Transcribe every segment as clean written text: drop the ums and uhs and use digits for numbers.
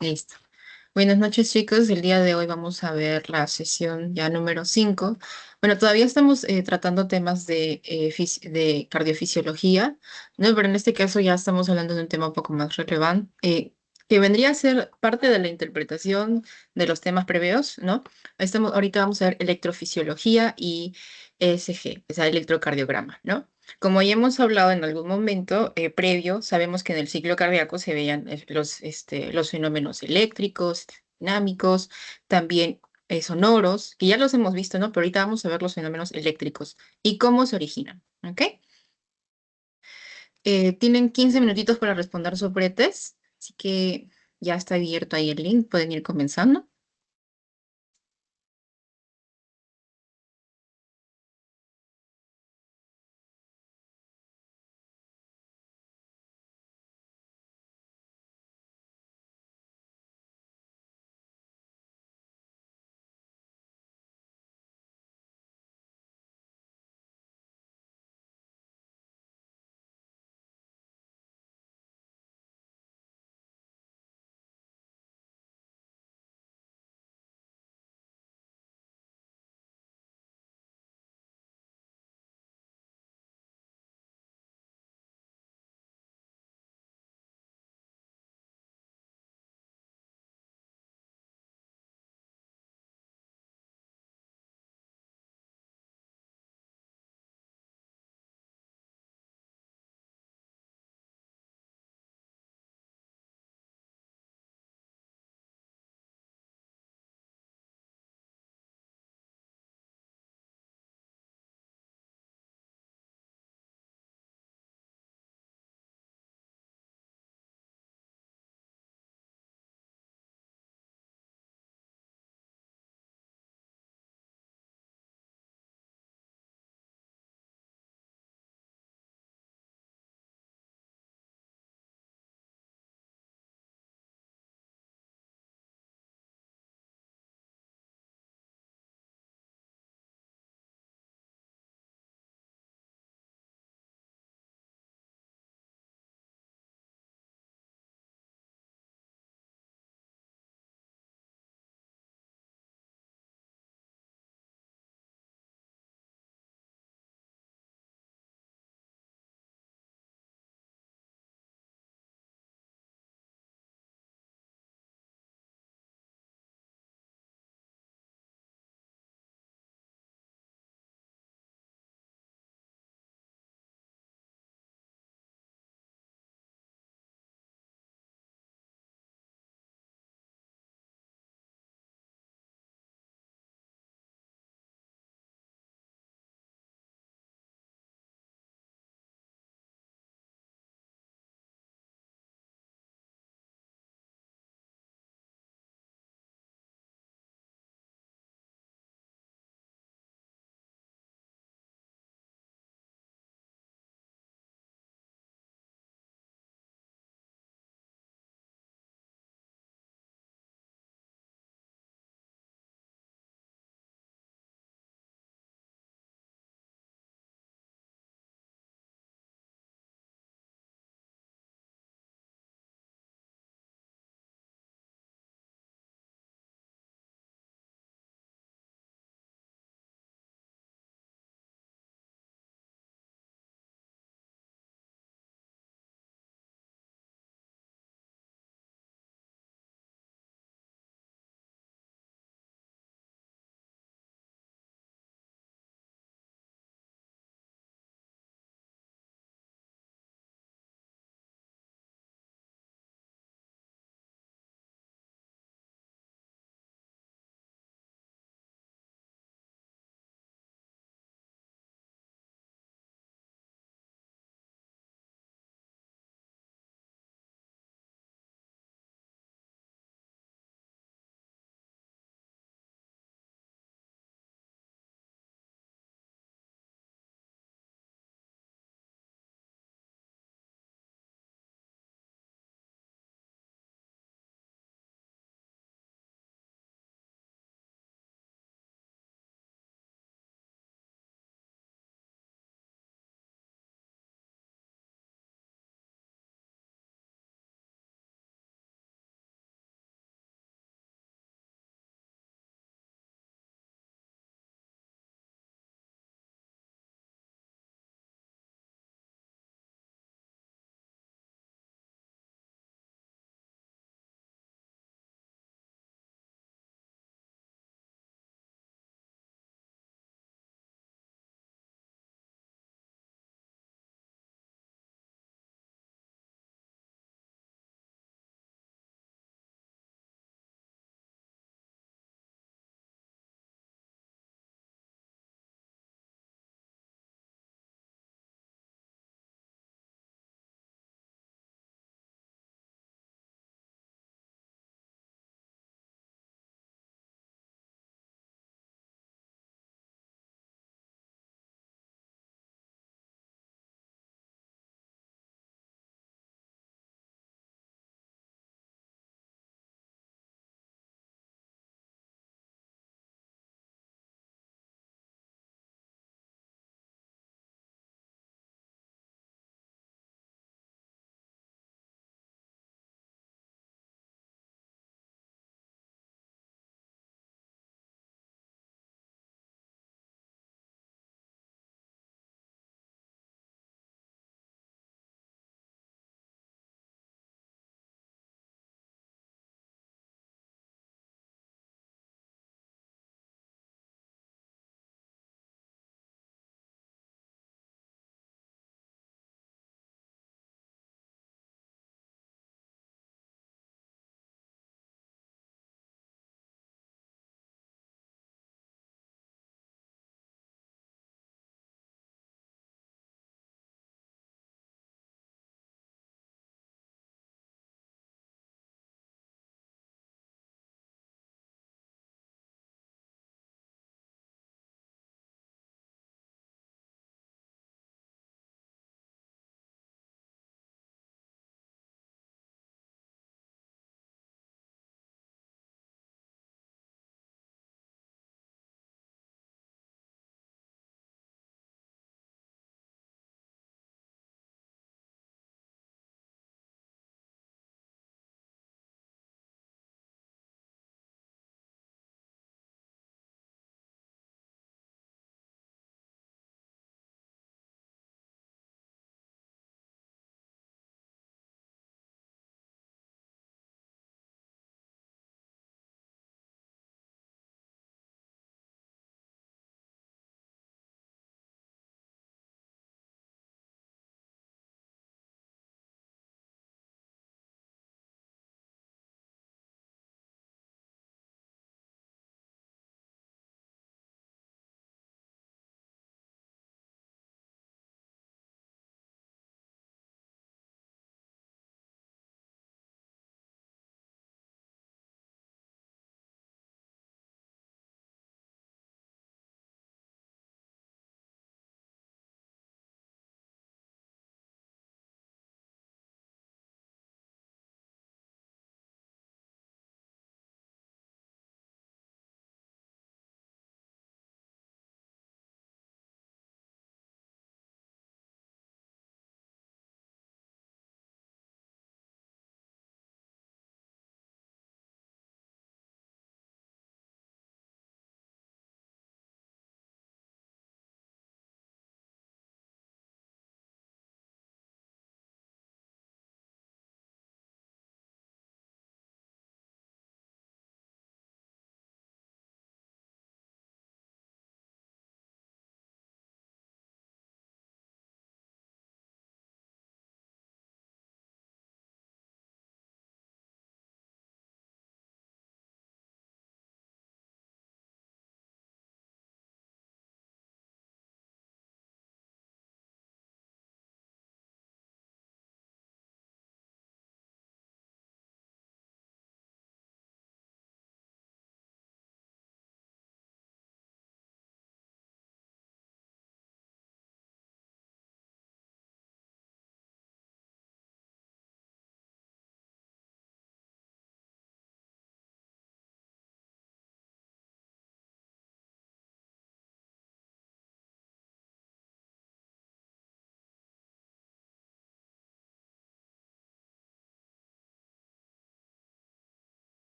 Listo. Buenas noches, chicos. El día de hoy vamos a ver la sesión ya número 5. Bueno, todavía estamos tratando temas de cardiofisiología, ¿no? Pero en este caso ya estamos hablando de un tema un poco más relevante, que vendría a ser parte de la interpretación de los temas previos, ¿no? Ahorita vamos a ver electrofisiología y ESG, o sea, electrocardiograma, ¿no? Como ya hemos hablado en algún momento previo, sabemos que en el ciclo cardíaco se veían los fenómenos eléctricos, dinámicos, también sonoros, que ya los hemos visto, ¿no? Pero ahorita vamos a ver los fenómenos eléctricos y cómo se originan, ¿ok? Tienen 15 minutitos para responder sobre test, así que ya está abierto ahí el link, pueden ir comenzando.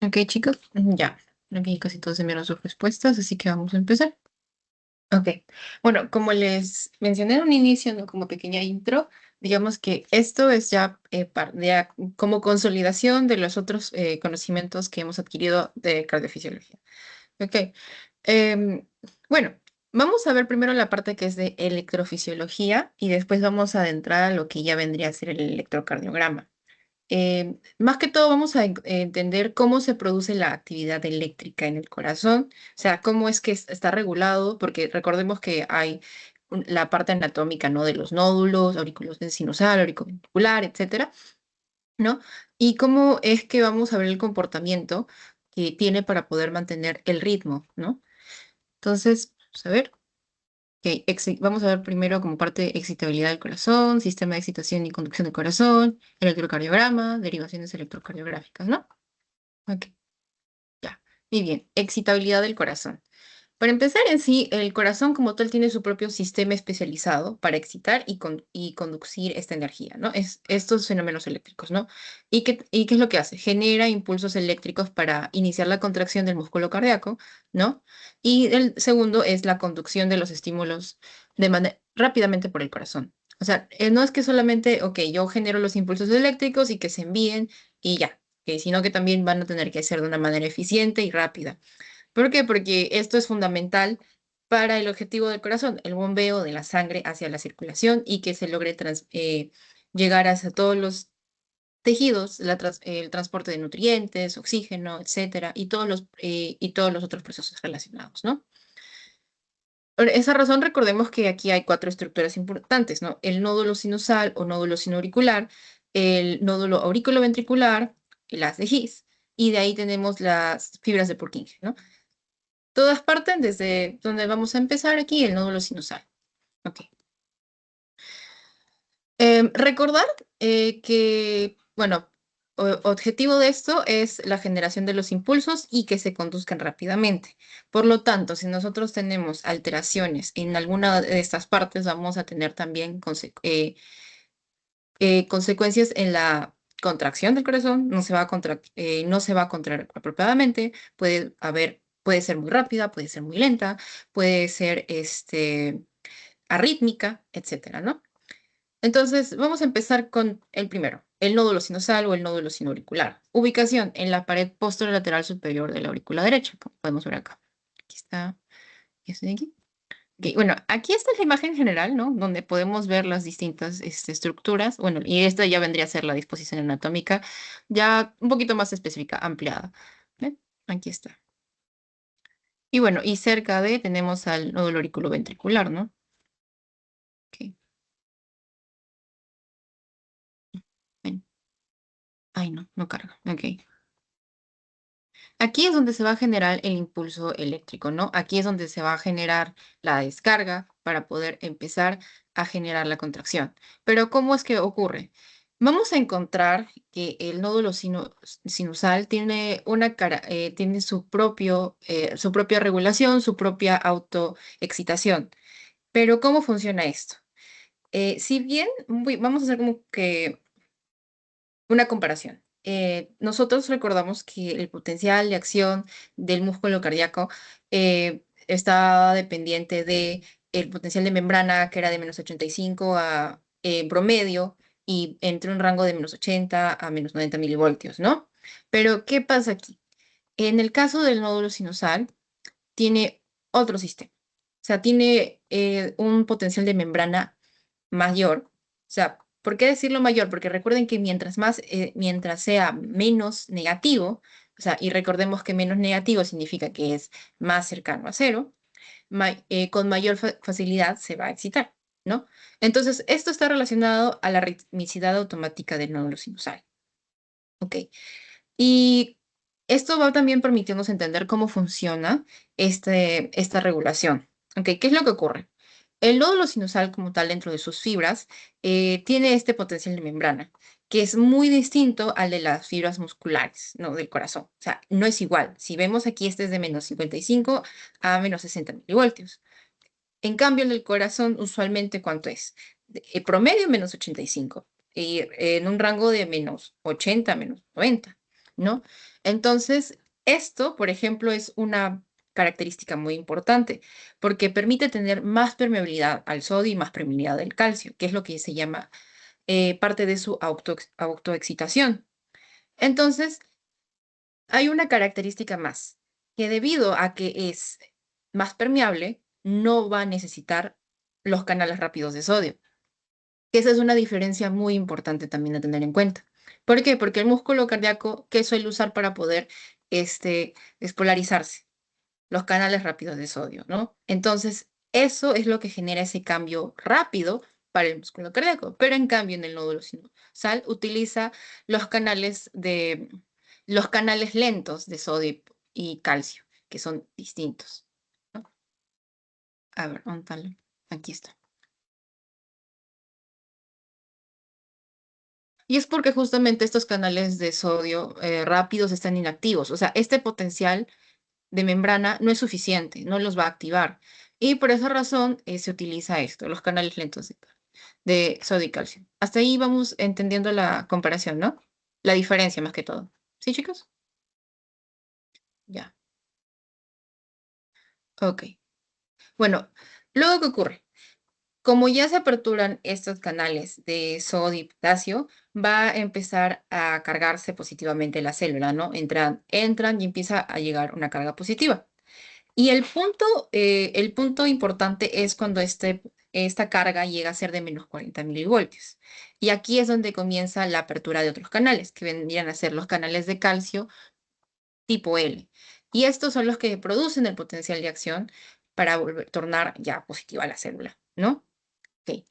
Ok, chicos, ya. Aquí casi todos enviaron sus respuestas, así que vamos a empezar. Ok. Bueno, como les mencioné en un inicio, ¿no? Como pequeña intro, digamos que esto es ya, como consolidación de los otros conocimientos que hemos adquirido de cardiofisiología. Ok. Em, bueno, vamos a ver primero la parte que es de electrofisiología y después vamos a adentrar a lo que ya vendría a ser el electrocardiograma. Más que todo vamos a entender cómo se produce la actividad eléctrica en el corazón, o sea, cómo es que está regulado, porque recordemos que hay la parte anatómica, ¿no? De los nódulos, aurículos sinusal, auricular, etcétera, ¿no? Y cómo es que vamos a ver el comportamiento que tiene para poder mantener el ritmo, ¿no? Entonces, vamos a ver. Ok, vamos a ver primero como parte de excitabilidad del corazón, sistema de excitación y conducción del corazón, electrocardiograma, derivaciones electrocardiográficas, ¿no? Ok, ya. Muy bien, excitabilidad del corazón. Para empezar en sí, el corazón como tal tiene su propio sistema especializado para excitar y conducir esta energía, ¿no? Estos fenómenos eléctricos, ¿no? ¿Y qué es lo que hace? Genera impulsos eléctricos para iniciar la contracción del músculo cardíaco, ¿no? Y el segundo es la conducción de los estímulos rápidamente por el corazón. O sea, no es que solamente, ok, yo genero los impulsos eléctricos y que se envíen y ya, sino que también van a tener que ser de una manera eficiente y rápida. ¿Por qué? Porque esto es fundamental para el objetivo del corazón, el bombeo de la sangre hacia la circulación y que se logre llegar hacia todos los tejidos, el transporte de nutrientes, oxígeno, etcétera, y todos los otros procesos relacionados, ¿no? Por esa razón, recordemos que aquí hay cuatro estructuras importantes, ¿no? El nódulo sinusal o nódulo sinoauricular, el nódulo auriculoventricular, las de His, y de ahí tenemos las fibras de Purkinje, ¿no? Todas parten desde donde vamos a empezar aquí, el nódulo sinusal. Ok. Recordar que, bueno, objetivo de esto es la generación de los impulsos y que se conduzcan rápidamente. Por lo tanto, si nosotros tenemos alteraciones en alguna de estas partes, vamos a tener también consecuencias en la contracción del corazón, no se va a contraer apropiadamente, puede ser muy rápida, puede ser muy lenta, puede ser arrítmica, etcétera, ¿no? Entonces, vamos a empezar con el primero, el nódulo sinusal o el nódulo sinoauricular. Ubicación en la pared posterolateral superior de la aurícula derecha, como podemos ver acá. Aquí está, este de aquí. Ok, bueno, aquí está la imagen general, ¿no? Donde podemos ver las distintas estructuras. Bueno, y esta ya vendría a ser la disposición anatómica, ya un poquito más específica, ampliada. ¿Ven? Aquí está. Y bueno, y cerca de tenemos al nódulo auriculoventricular, ¿no? Ok, ven. Ay, no, no carga. Ok. Aquí es donde se va a generar el impulso eléctrico, ¿no? Aquí es donde se va a generar la descarga para poder empezar a generar la contracción. Pero ¿cómo es que ocurre? Vamos a encontrar que el nódulo sinusal tiene tiene su propia regulación, su propia autoexcitación. Pero ¿cómo funciona esto? Si bien vamos a hacer como que una comparación. Nosotros recordamos que el potencial de acción del músculo cardíaco está dependiente de el potencial de membrana, que era de -85 a promedio, y entre un rango de -80 a -90 milivoltios, ¿no? Pero, ¿qué pasa aquí? En el caso del nódulo sinusal, tiene otro sistema. O sea, tiene un potencial de membrana mayor. O sea, ¿por qué decirlo mayor? Porque recuerden que mientras sea menos negativo, o sea, y recordemos que menos negativo significa que es más cercano a cero, con mayor facilidad se va a excitar, ¿no? Entonces, esto está relacionado a la ritmicidad automática del nódulo sinusal. ¿Ok? Y esto va también permitiéndonos entender cómo funciona esta regulación. ¿Ok? ¿Qué es lo que ocurre? El nódulo sinusal como tal dentro de sus fibras tiene este potencial de membrana, que es muy distinto al de las fibras musculares, ¿no? Del corazón. O sea, no es igual. Si vemos aquí, este es de -55 a -60 milivoltios. En cambio, el del corazón, usualmente, ¿cuánto es? Promedio -85 y en un rango de -80 a -90. ¿no? Entonces, esto, por ejemplo, es una característica muy importante porque permite tener más permeabilidad al sodio y más permeabilidad al calcio, que es lo que se llama parte de su autoexcitación. Entonces, hay una característica más, que debido a que es más permeable, no va a necesitar los canales rápidos de sodio. Que esa es una diferencia muy importante también a tener en cuenta. ¿Por qué? Porque el músculo cardíaco, ¿qué suele usar para poder despolarizarse? Los canales rápidos de sodio, ¿no? Entonces, eso es lo que genera ese cambio rápido para el músculo cardíaco. Pero en cambio, en el nódulo sinusal utiliza los canales los canales lentos de sodio y calcio, que son distintos, ¿no? A ver, ¿dónde está? Aquí está. Y es porque justamente estos canales de sodio rápidos están inactivos. O sea, este potencial de membrana no es suficiente, no los va a activar. Y por esa razón se utiliza esto, los canales lentos de sodio y calcio. Hasta ahí vamos entendiendo la comparación, ¿no? La diferencia más que todo. ¿Sí, chicos? Ya. Ok. Bueno, luego, ¿qué ocurre? Como ya se aperturan estos canales de sodio y potasio, va a empezar a cargarse positivamente la célula, ¿no? Entran y empieza a llegar una carga positiva. Y el punto importante es cuando esta carga llega a ser de menos 40 milivoltios. Y aquí es donde comienza la apertura de otros canales, que vendrían a ser los canales de calcio tipo L. Y estos son los que producen el potencial de acción para tornar ya positiva la célula, ¿no? Ok.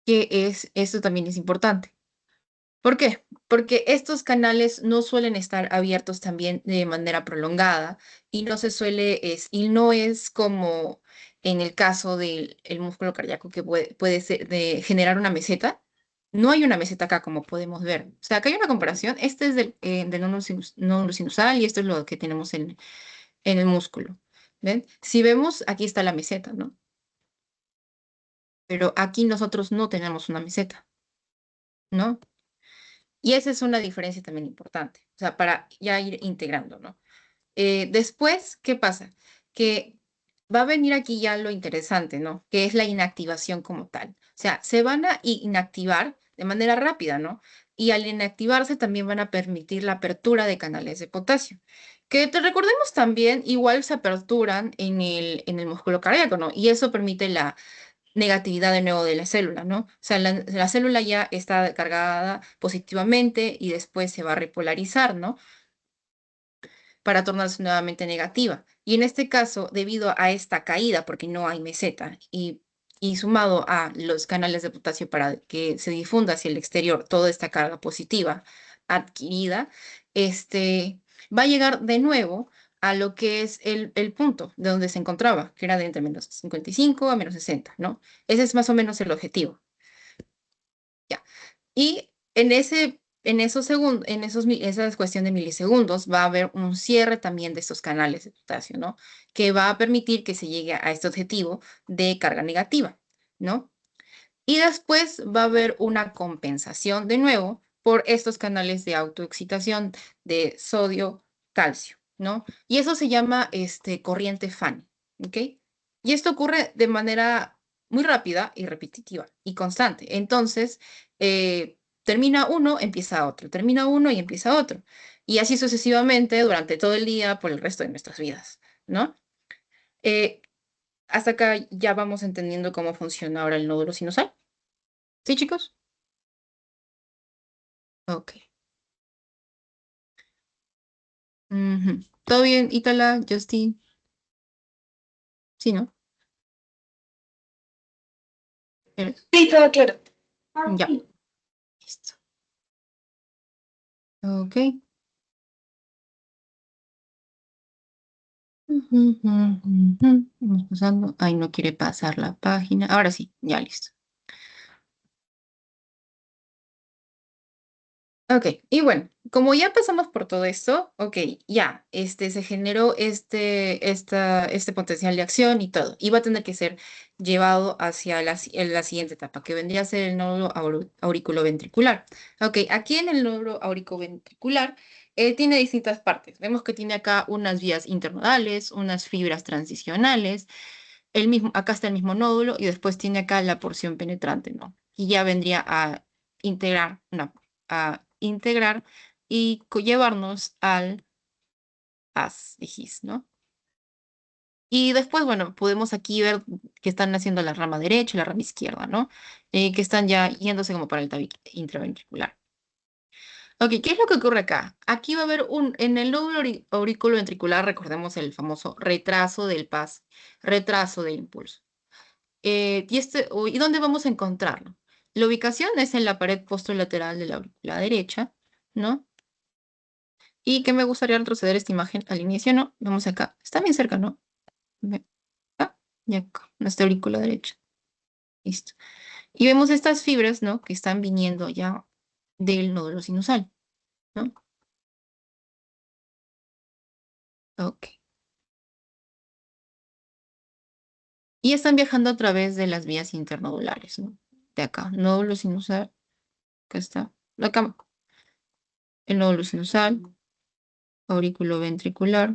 Esto también es importante. ¿Por qué? Porque estos canales no suelen estar abiertos también de manera prolongada y y no es como en el caso del el músculo cardíaco que puede ser de generar una meseta. No hay una meseta acá como podemos ver. O sea, acá hay una comparación. Este es del nódulo sinusal y esto es lo que tenemos en el músculo. ¿Ven? Si vemos, aquí está la meseta, ¿no? Pero aquí nosotros no tenemos una meseta, ¿no? Y esa es una diferencia también importante, o sea, para ya ir integrando, ¿no? Después, ¿qué pasa? Que va a venir aquí ya lo interesante, ¿no? Que es la inactivación como tal. O sea, se van a inactivar de manera rápida, ¿no? Y al inactivarse también van a permitir la apertura de canales de potasio. Que te recordemos también, igual se aperturan en el músculo cardíaco, ¿no? Y eso permite la negatividad de nuevo de la célula, ¿no? O sea, la célula ya está cargada positivamente y después se va a repolarizar, ¿no? Para tornarse nuevamente negativa. Y en este caso, debido a esta caída, porque no hay meseta, y sumado a los canales de potasio para que se difunda hacia el exterior toda esta carga positiva adquirida, va a llegar de nuevo a lo que es el punto de donde se encontraba, que era de entre menos 55 a menos 60, ¿no? Ese es más o menos el objetivo. Ya. Y en esos segundos, esa es cuestión de milisegundos, va a haber un cierre también de estos canales de potasio, ¿no? Que va a permitir que se llegue a este objetivo de carga negativa, ¿no? Y después va a haber una compensación de nuevo por estos canales de autoexcitación de sodio-calcio, ¿no? Y eso se llama corriente Fanny, ¿ok? Y esto ocurre de manera muy rápida y repetitiva y constante. Entonces, termina uno, empieza otro, termina uno y empieza otro. Y así sucesivamente durante todo el día por el resto de nuestras vidas, ¿no? Eh, Hasta acá ya vamos entendiendo cómo funciona ahora el nódulo sinusal. ¿Sí, chicos? Ok. Ujú. ¿Todo bien, Itala, Justin? Sí, ¿no? Eh, Sí, todo claro. Ya, listo. Ok. Ujú, ujú, ujú. Vamos pasando. Ay, no quiere pasar la página. Ahora sí, ya listo. Ok, y bueno, como ya pasamos por todo esto, ok, ya, se generó este potencial de acción y todo, y va a tener que ser llevado hacia en la siguiente etapa, que vendría a ser el nódulo auriculoventricular. Ok, aquí en el nódulo auriculoventricular tiene distintas partes. Vemos que tiene acá unas vías internodales, unas fibras transicionales, acá está el mismo nódulo, y después tiene acá la porción penetrante, ¿no? Y ya vendría a integrar, no, a integrar y llevarnos al haz, dijiste, ¿no? Y después, bueno, podemos aquí ver que están haciendo la rama derecha y la rama izquierda, ¿no? Que están ya yéndose como para el tabique intraventricular. Ok, ¿qué es lo que ocurre acá? Aquí va a haber en el nódulo auriculoventricular, recordemos el famoso retraso del PAS, retraso del impulso. ¿Y dónde vamos a encontrarlo? La ubicación es en la pared postrolateral de la aurícula derecha, ¿no? Y que me gustaría retroceder esta imagen al inicio, ¿no? Vamos acá. Está bien cerca, ¿no? Acá y acá, nuestra aurícula derecha. Listo. Y vemos estas fibras, ¿no? Que están viniendo ya del nódulo sinusal, ¿no? Ok. Y están viajando a través de las vías internodulares, ¿no? De acá, nódulo sinusal, acá está. Acá, el nódulo sinusal, aurículo ventricular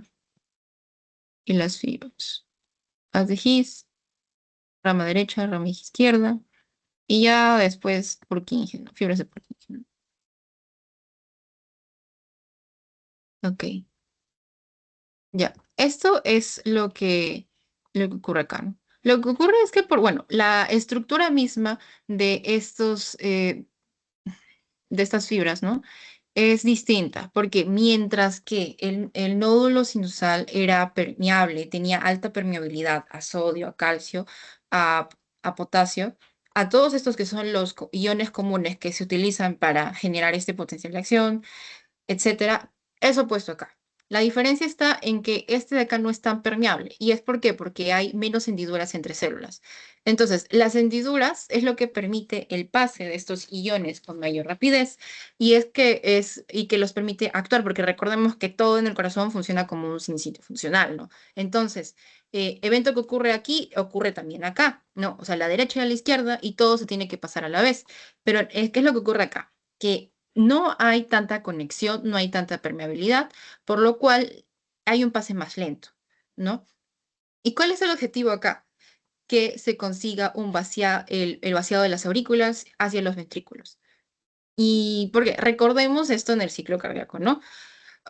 y las fibras. Haz de His, rama derecha, rama izquierda, y ya después Purkinje, ¿no? Fibras de Purkinje, ¿no? Ok, ya. Esto es lo que ocurre acá, ¿no? Lo que ocurre es que bueno, la estructura misma de de estas fibras, ¿no? Es distinta, porque mientras que el nódulo sinusal era permeable, tenía alta permeabilidad a sodio, a calcio, a, a potasio, a todos estos que son los iones comunes que se utilizan para generar este potencial de acción, etcétera, es opuesto acá. La diferencia está en que este de acá no es tan permeable. ¿Y es por qué? Porque hay menos hendiduras entre células. Entonces, las hendiduras es lo que permite el pase de estos iones con mayor rapidez y que los permite actuar, porque recordemos que todo en el corazón funciona como un sinsitio funcional, ¿no? Entonces, evento que ocurre aquí, ocurre también acá, ¿no? O sea, la derecha y la izquierda y todo se tiene que pasar a la vez. Pero, ¿qué es lo que ocurre acá? Que no hay tanta conexión, no hay tanta permeabilidad, por lo cual hay un pase más lento, ¿no? ¿Y cuál es el objetivo acá? Que se consiga el vaciado de las aurículas hacia los ventrículos. Y porque recordemos esto en el ciclo cardíaco, ¿no?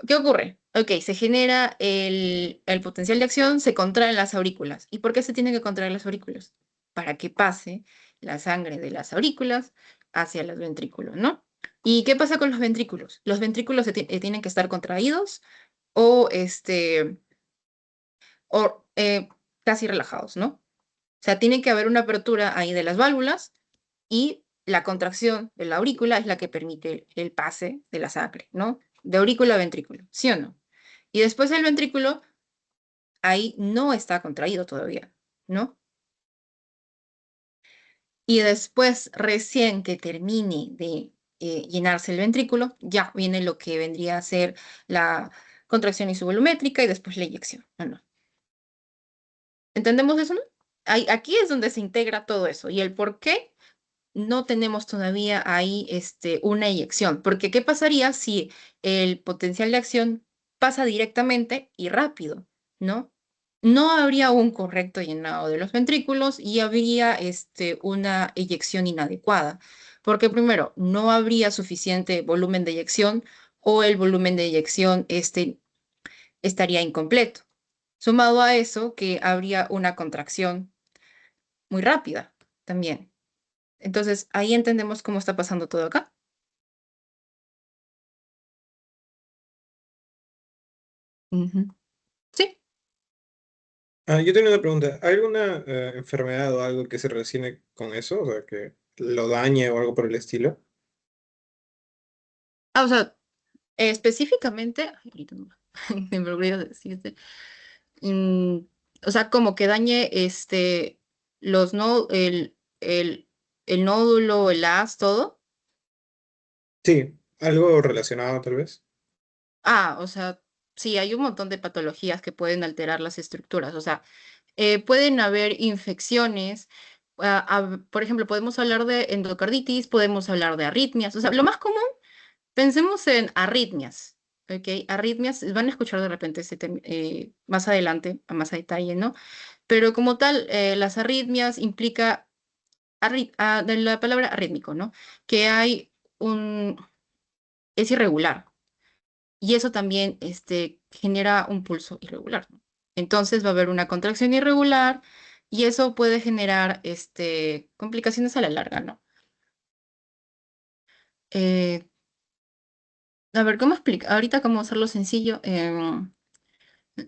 ¿Qué ocurre? Ok, se genera el potencial de acción, se contraen las aurículas. ¿Y por qué se tienen que contraer las aurículas? Para que pase la sangre de las aurículas hacia los ventrículos, ¿no? ¿Y qué pasa con los ventrículos? Los ventrículos tienen que estar contraídos o, o casi relajados, ¿no? O sea, tiene que haber una apertura ahí de las válvulas y la contracción de la aurícula es la que permite el pase de la sangre, ¿no? De aurícula a ventrículo, ¿sí o no? Y después el ventrículo, ahí no está contraído todavía, ¿no? Y después, recién que termine de llenarse el ventrículo, ya viene lo que vendría a ser la contracción isovolumétrica y después la eyección, ¿no? ¿No? ¿Entendemos eso, no? Aquí es donde se integra todo eso y el por qué no tenemos todavía ahí una eyección, porque ¿qué pasaría si el potencial de acción pasa directamente y rápido, ¿no? No habría un correcto llenado de los ventrículos y habría una eyección inadecuada, porque primero, no habría suficiente volumen de eyección o el volumen de eyección estaría incompleto. Sumado a eso, que habría una contracción muy rápida también. Entonces, ahí entendemos cómo está pasando todo acá. Ujú. Sí. Yo tengo una pregunta. ¿Hay alguna enfermedad o algo que se relacione con eso? O sea, que lo dañe o algo por el estilo. O sea, específicamente, ay, ahorita no me olvidé de decirte, mm, o sea, como que dañe los no, el nódulo, el haz, todo. Sí. ¿Algo relacionado tal vez? O sea, sí, hay un montón de patologías que pueden alterar las estructuras. O sea, pueden haber infecciones. Por ejemplo, podemos hablar de endocarditis, podemos hablar de arritmias. O sea, lo más común, pensemos en arritmias. ¿Ok? Arritmias, van a escuchar de repente más adelante, a más a detalle, ¿no? Pero como tal, las arritmias implica, de la palabra arrítmico, ¿no? Que es irregular. Y eso también genera un pulso irregular, ¿no? Entonces va a haber una contracción irregular y eso puede generar complicaciones a la larga, ¿no? Eh, a ver, ¿cómo explicar? Ahorita, ¿cómo hacerlo sencillo?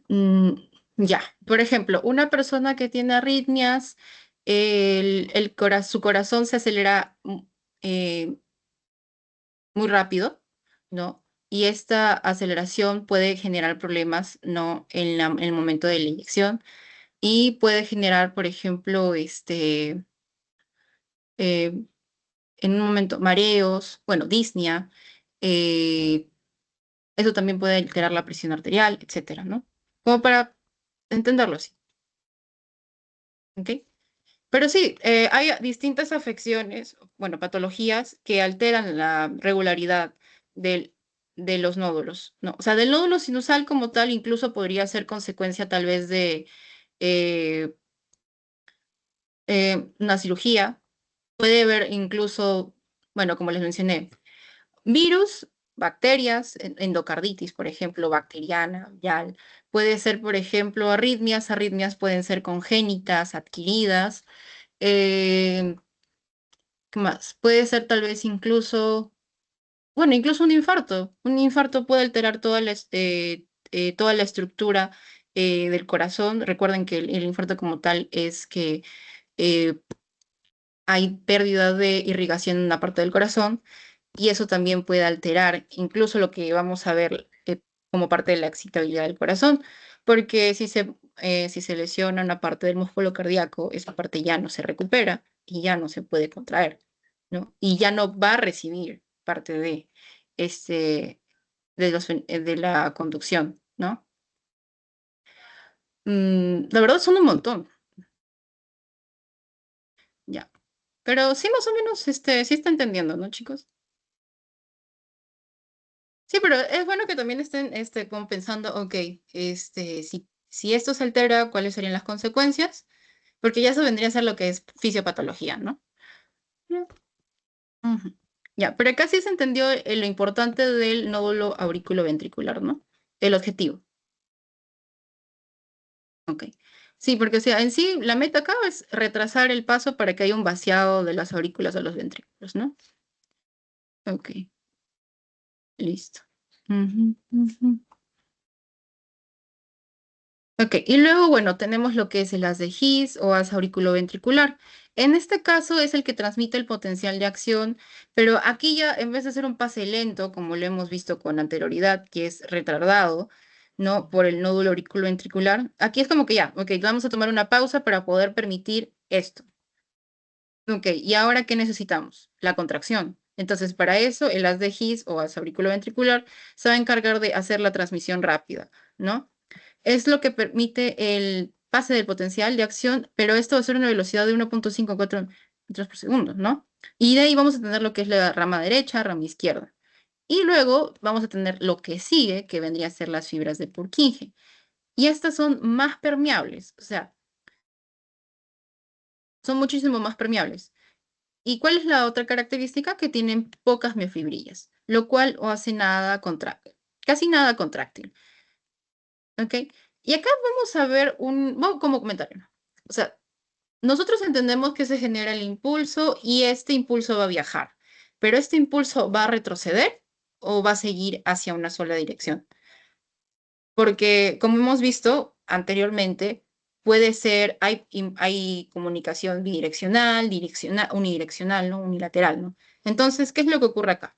Mm, ya, por ejemplo, una persona que tiene arritmias, su corazón se acelera eh, muy rápido, ¿no? Y esta aceleración puede generar problemas, ¿no? En el momento de la inyección y puede generar, por ejemplo, eh, en un momento mareos, bueno, disnea, eh, eso también puede alterar la presión arterial, etcétera, ¿no? Como para entenderlo así, ¿ok? Pero sí, hay distintas afecciones, bueno, patologías que alteran la regularidad del, de los nódulos, ¿no? O sea, del nódulo sinusal como tal incluso podría ser consecuencia tal vez de eh, una cirugía. Puede haber incluso, bueno, como les mencioné, virus, bacterias, endocarditis, por ejemplo, bacteriana, viral. Puede ser, por ejemplo, arritmias. Arritmias pueden ser congénitas, adquiridas. Eh, ¿Qué más? Puede ser tal vez incluso, bueno, incluso un infarto. Un infarto puede alterar toda la estructura del corazón. Recuerden que el infarto como tal es que eh, hay pérdida de irrigación en una parte del corazón y eso también puede alterar incluso lo que vamos a ver como parte de la excitabilidad del corazón, porque si se lesiona una parte del músculo cardíaco, esa parte ya no se recupera y ya no se puede contraer, ¿no? Y ya no va a recibir parte este, de la conducción, ¿no? La verdad son un montón, ya. Pero sí, más o menos, sí está entendiendo, ¿no, chicos? Sí, pero es bueno que también estén como pensando, ok, si esto se altera, ¿cuáles serían las consecuencias? Porque ya eso vendría a ser lo que es fisiopatología, ¿no? Ya. Ujú. Ya, pero acá sí se entendió lo importante del nódulo auriculoventricular, ¿no? El objetivo. Ok. Sí, porque o sea, en sí la meta acá es retrasar el paso para que haya un vaciado de las aurículas a los ventrículos, ¿no? Ok, listo. Ujú, ujú. Ok, y luego, bueno, tenemos lo que es el haz de His o haz auriculoventricular. En este caso es el que transmite el potencial de acción, pero aquí ya en vez de ser un pase lento, como lo hemos visto con anterioridad, que es retardado, ¿no? Por el nódulo auriculoventricular, aquí es como que ya, ok, vamos a tomar una pausa para poder permitir esto. Ok, ¿y ahora qué necesitamos? La contracción. Entonces, para eso, el haz de His o haz auriculoventricular se va a encargar de hacer la transmisión rápida, ¿no? Es lo que permite el pase del potencial de acción, pero esto va a ser una velocidad de 1.54 metros por segundo, ¿no? Y de ahí vamos a tener lo que es la rama derecha, rama izquierda. Y luego vamos a tener lo que sigue, que vendría a ser las fibras de Purkinje. Y estas son más permeables, o sea, son muchísimo más permeables. ¿Y cuál es la otra característica? Que tienen pocas miofibrillas, lo cual no hace nada casi nada contráctil. ¿Ok? Y acá vamos a ver vamos como comentario, ¿no? O sea, nosotros entendemos que se genera el impulso y este impulso va a viajar, pero este impulso va a retroceder o va a seguir hacia una sola dirección. Porque como hemos visto anteriormente, puede ser, hay comunicación bidireccional, unidireccional, ¿no? Unilateral, ¿no? Entonces, ¿qué es lo que ocurre acá?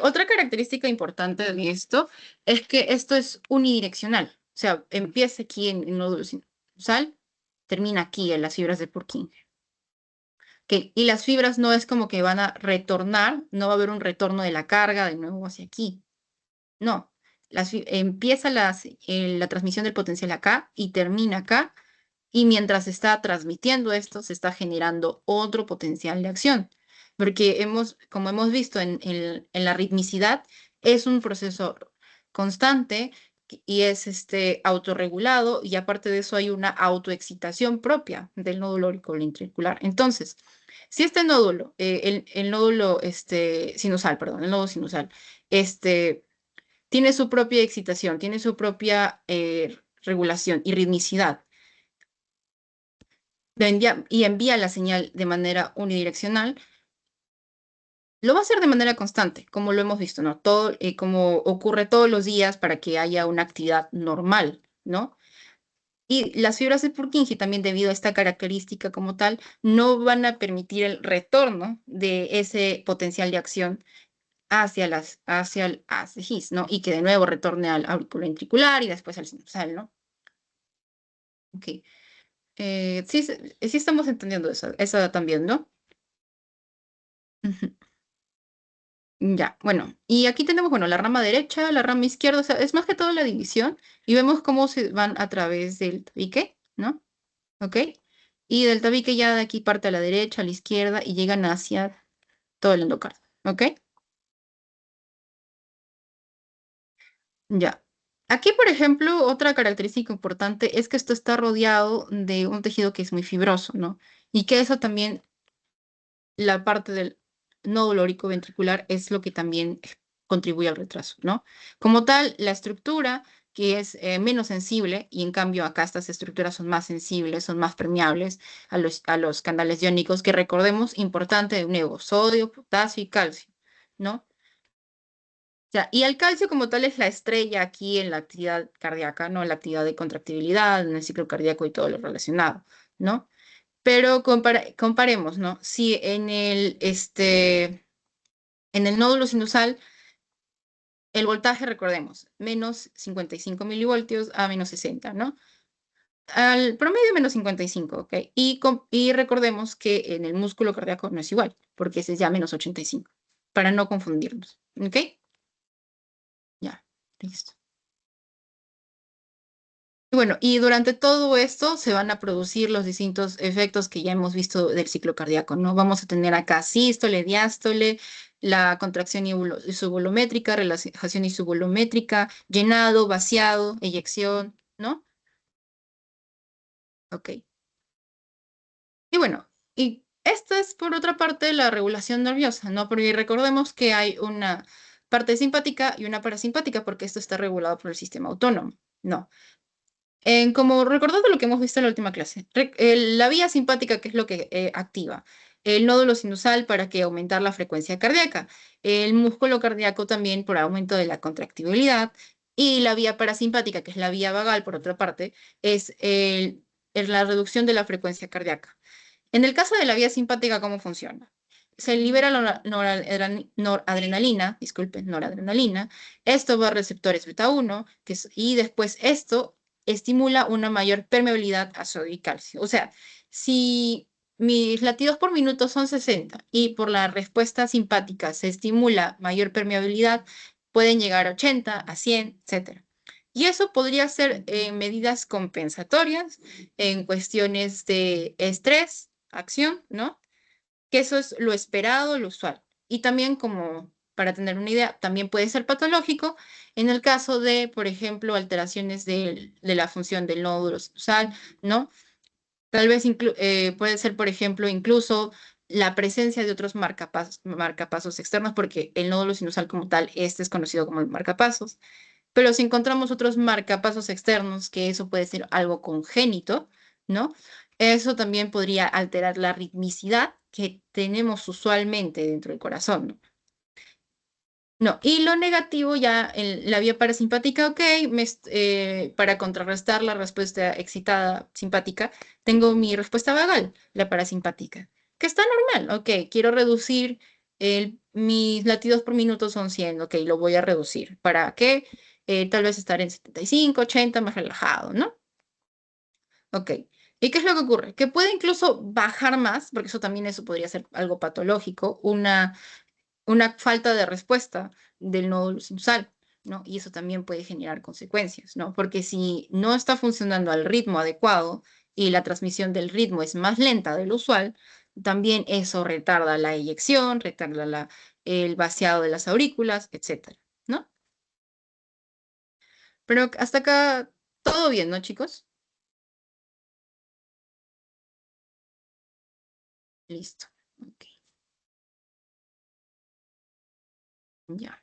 Otra característica importante de esto es que esto es unidireccional. O sea, empieza aquí en el nódulo sinusal, termina aquí en las fibras de Purkinje. Y las fibras no es como que van a retornar, no va a haber un retorno de la carga de nuevo hacia aquí. No, empieza la transmisión del potencial acá y termina acá, y mientras se está transmitiendo esto, se está generando otro potencial de acción. Porque como hemos visto en la ritmicidad, es un proceso constante y es autorregulado, y aparte de eso hay una autoexcitación propia del nódulo auriculoventricular. Entonces, si este nódulo, el nódulo sinusal, perdón, el nódulo sinusal, tiene su propia excitación, tiene su propia regulación y ritmicidad, y envía la señal de manera unidireccional, lo va a hacer de manera constante, como lo hemos visto, ¿no? Todo, como ocurre todos los días para que haya una actividad normal, ¿no? Y las fibras de Purkinje, también debido a esta característica como tal, no van a permitir el retorno de ese potencial de acción hacia GIS, ¿no? Y que de nuevo retorne al auriculoventricular y después al sinusal, ¿no? Ok. Sí, sí estamos entendiendo eso también, ¿no? Ujú. Ya, bueno, y aquí tenemos, bueno, la rama derecha, la rama izquierda, o sea, es más que todo la división, y vemos cómo se van a través del tabique, ¿no? ¿Ok? Y del tabique ya de aquí parte a la derecha, a la izquierda, y llegan hacia todo el endocardio, ¿ok? Ya. Aquí, por ejemplo, otra característica importante es que esto está rodeado de un tejido que es muy fibroso, ¿no? Y que eso también, la parte del nódulo ventricular, es lo que también contribuye al retraso, ¿no? Como tal, la estructura que es menos sensible, y en cambio acá estas estructuras son más sensibles, son más permeables a los canales iónicos, que recordemos, importante de nuevo, sodio, potasio y calcio, ¿no? Ya, y el calcio como tal es la estrella aquí en la actividad cardíaca, ¿no? En la actividad de contractibilidad, en el ciclo cardíaco y todo lo relacionado, ¿no? Pero comparemos, ¿no? Si en el nódulo sinusal, el voltaje, recordemos, menos 55 milivoltios a menos 60, ¿no? Al promedio menos 55, ¿ok? Y recordemos que en el músculo cardíaco no es igual, porque ese es ya menos 85, para no confundirnos, ¿ok? Ya, listo. Bueno, y durante todo esto se van a producir los distintos efectos que ya hemos visto del ciclo cardíaco, ¿no? Vamos a tener acá sístole, diástole, la contracción isovolumétrica, relajación isovolumétrica, llenado, vaciado, eyección, ¿no? Ok. Y bueno, y esta es por otra parte la regulación nerviosa, ¿no? Porque recordemos que hay una parte simpática y una parasimpática, porque esto está regulado por el sistema autónomo, ¿no? Como recordando lo que hemos visto en la última clase, la vía simpática, que es lo que activa el nódulo sinusal para que aumentar la frecuencia cardíaca, el músculo cardíaco también por aumento de la contractibilidad, y la vía parasimpática, que es la vía vagal, por otra parte, es la reducción de la frecuencia cardíaca. En el caso de la vía simpática, ¿cómo funciona? Se libera la noradrenalina, disculpen, noradrenalina. Esto va a receptores beta 1, y después esto estimula una mayor permeabilidad a sodio y calcio. O sea, si mis latidos por minuto son 60 y por la respuesta simpática se estimula mayor permeabilidad, pueden llegar a 80, a 100, etc. Y eso podría ser medidas compensatorias en cuestiones de estrés, acción, ¿no? Que eso es lo esperado, lo usual. Y también, como para tener una idea, también puede ser patológico en el caso de, por ejemplo, alteraciones de la función del nódulo sinusal, ¿no? Tal vez puede ser, por ejemplo, incluso la presencia de otros marcapasos externos, porque el nódulo sinusal como tal, este es conocido como el marcapasos. Pero si encontramos otros marcapasos externos, que eso puede ser algo congénito, ¿no? Eso también podría alterar la ritmicidad que tenemos usualmente dentro del corazón, ¿no? No, y lo negativo ya en la vía parasimpática, ok, para contrarrestar la respuesta excitada simpática, tengo mi respuesta vagal, la parasimpática, que está normal, ok, quiero reducir, mis latidos por minuto son 100, ok, lo voy a reducir. ¿Para qué? Tal vez estar en 75, 80, más relajado, ¿no? Ok. ¿Y qué es lo que ocurre? Que puede incluso bajar más, porque eso podría ser algo patológico, una falta de respuesta del nódulo sinusal, ¿no? Y eso también puede generar consecuencias, ¿no? Porque si no está funcionando al ritmo adecuado y la transmisión del ritmo es más lenta del usual, también eso retarda la eyección, retarda el vaciado de las aurículas, etcétera, ¿no? Pero hasta acá todo bien, ¿no, chicos? Listo. Ok, ya.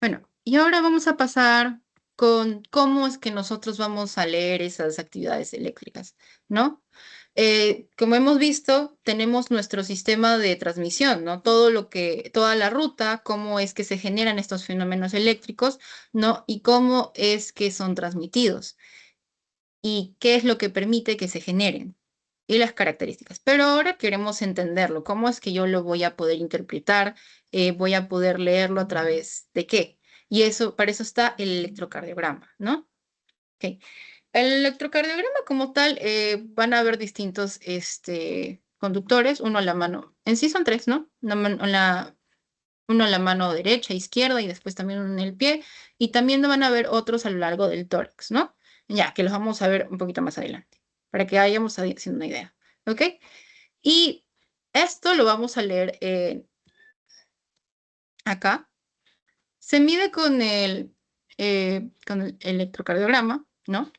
Bueno, y ahora vamos a pasar con cómo es que nosotros vamos a leer esas actividades eléctricas, ¿no? Como hemos visto, tenemos nuestro sistema de transmisión, ¿no? Toda la ruta, cómo es que se generan estos fenómenos eléctricos, ¿no? Y cómo es que son transmitidos y qué es lo que permite que se generen y las características. Pero ahora queremos entenderlo, cómo es que yo lo voy a poder interpretar, voy a poder leerlo a través de qué. Y eso, para eso está el electrocardiograma, ¿no? Ok. El electrocardiograma como tal, van a haber distintos conductores, uno a la mano, en sí son tres, ¿no? Uno a la mano derecha, izquierda y después también uno en el pie. Y también van a haber otros a lo largo del tórax, ¿no? Ya, que los vamos a ver un poquito más adelante, para que vayamos haciendo una idea, ¿ok? Y esto lo vamos a leer acá. Se mide con el electrocardiograma, ¿no?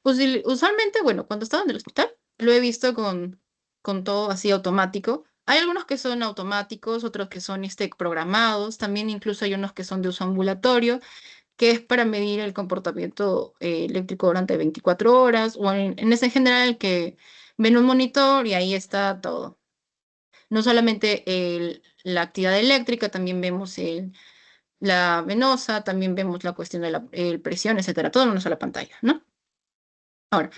Usualmente, bueno, cuando estaba en el hospital, lo he visto con todo así automático. Hay algunos que son automáticos, otros que son programados, también incluso hay unos que son de uso ambulatorio, que es para medir el comportamiento eléctrico durante 24 horas, o en ese general que ven un monitor y ahí está todo. No solamente la actividad eléctrica, también vemos la venosa, también vemos la cuestión de la presión, etcétera, todo en una sola pantalla, ¿no? Ahora,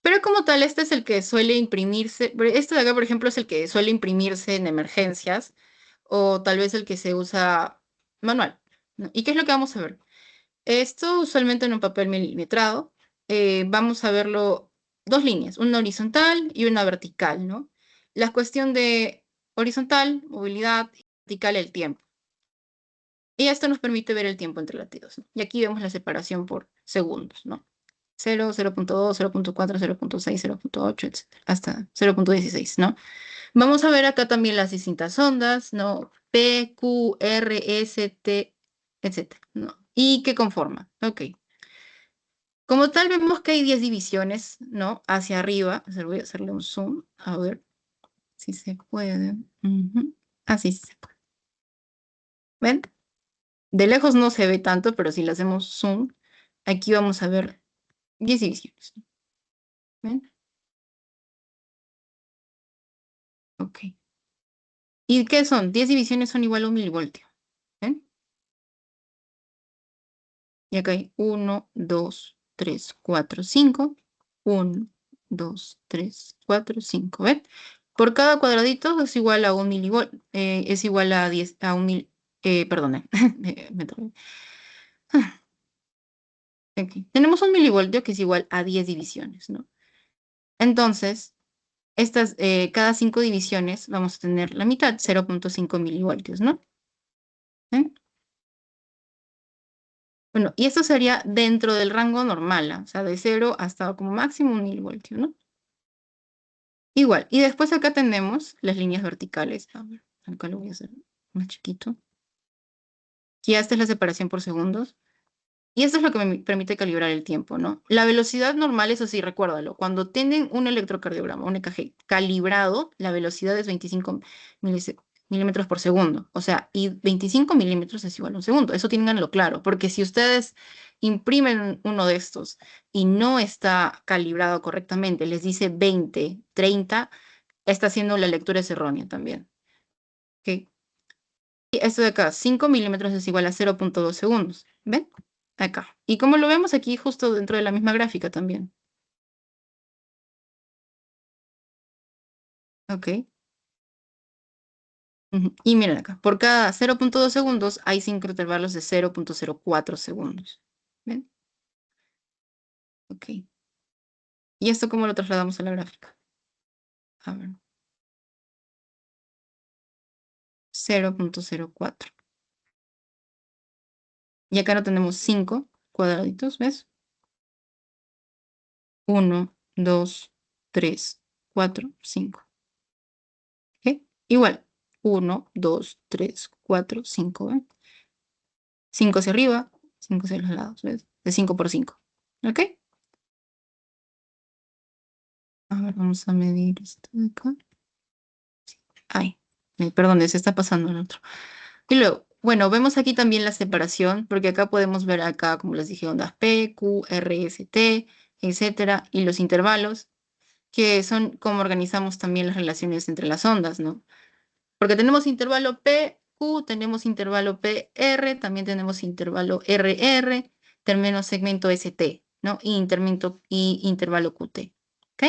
pero como tal, este es el que suele imprimirse. Este de acá, por ejemplo, es el que suele imprimirse en emergencias o tal vez el que se usa manual, ¿no? ¿Y qué es lo que vamos a ver? Esto usualmente en un papel milimetrado. Vamos a verlo dos líneas, una horizontal y una vertical, ¿no? La cuestión de horizontal, movilidad, vertical, el tiempo. Y esto nos permite ver el tiempo entre latidos, ¿no? Y aquí vemos la separación por segundos, ¿no? 0, 0.2, 0.4, 0.6, 0.8, etcétera, hasta 0.16, ¿no? Vamos a ver acá también las distintas ondas, ¿no? P, Q, R, S, T, etcétera, ¿no? Y qué conforman. Ok. Como tal, vemos que hay 10 divisiones, ¿no? Hacia arriba. Voy a hacerle un zoom, a ver si se puede. Ujú. Así se puede. ¿Ven? De lejos no se ve tanto, pero si le hacemos zoom, aquí vamos a ver 10 divisiones. ¿Ven? Ok. ¿Y qué son? 10 divisiones son igual a un milivoltio. ¿Ven? Y acá hay 1, 2, 3, 4, 5. 1, 2, 3, 4, 5. ¿Ven? Por cada cuadradito es igual a un milivoltio. Es igual a 10, a un mil. Perdone. me trabé. Aquí. Tenemos un milivoltio que es igual a 10 divisiones, ¿no? Entonces, cada 5 divisiones vamos a tener la mitad, 0.5 milivoltios, ¿no? ¿Ven? Bueno, y esto sería dentro del rango normal, ¿ah? O sea, de 0 hasta como máximo un milivoltio, ¿no? Igual. Y después acá tenemos las líneas verticales. A ver, acá lo voy a hacer más chiquito. Y esta es la separación por segundos. Y esto es lo que me permite calibrar el tiempo, ¿no? La velocidad normal, eso sí, recuérdalo. Cuando tienen un electrocardiograma, un EKG calibrado, la velocidad es 25 milímetros por segundo. O sea, y 25 milímetros es igual a un segundo. Eso ténganlo claro, porque si ustedes imprimen uno de estos y no está calibrado correctamente, les dice 20, 30, está haciendo la lectura es errónea también. ¿Ok? Y esto de acá, 5 milímetros es igual a 0.2 segundos. ¿Ven? Acá. Y como lo vemos aquí justo dentro de la misma gráfica también. ¿Ok? Ujú. Y miren acá, por cada 0.2 segundos hay 5 intervalos de 0.04 segundos. ¿Ven? Ok. ¿Y esto cómo lo trasladamos a la gráfica? A ver, 0.04. Y acá no tenemos 5 cuadraditos, ¿ves? 1, 2, 3, 4, 5. ¿Ok? Igual. 1, 2, 3, 4, 5. ¿Ven? 5 hacia arriba, 5 hacia los lados, ¿ves? De 5 por 5. ¿Ok? A ver, vamos a medir esto de acá. Ay, perdón, se está pasando el otro. Y luego, bueno, vemos aquí también la separación, porque acá podemos ver acá, como les dije, ondas P, Q, R, S, T, etcétera, y los intervalos, que son como organizamos también las relaciones entre las ondas, ¿no? Porque tenemos intervalo P, Q, tenemos intervalo P, R, también tenemos intervalo R, R, tenemos segmento S, T, ¿no? Y intervalo Q, T. ¿Ok?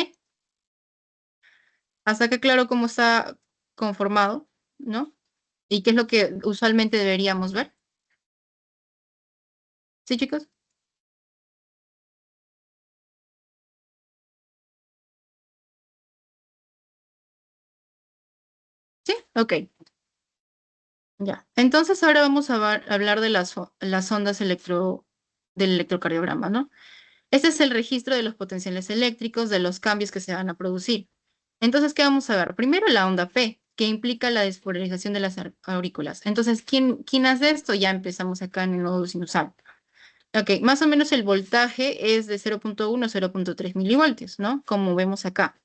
Hasta que claro cómo está conformado, ¿no? ¿Y qué es lo que usualmente deberíamos ver? ¿Sí, chicos? ¿Sí? Ok, ya. Entonces ahora vamos a hablar de las ondas del electrocardiograma, ¿no? Este es el registro de los potenciales eléctricos, de los cambios que se van a producir. Entonces, ¿qué vamos a ver? Primero la onda P, que implica la despolarización de las aurículas. Entonces, ¿quién hace esto? Ya empezamos acá en el nódulo sinusal. Ok, más o menos el voltaje es de 0.1 a 0.3 milivoltios, ¿no? Como vemos acá.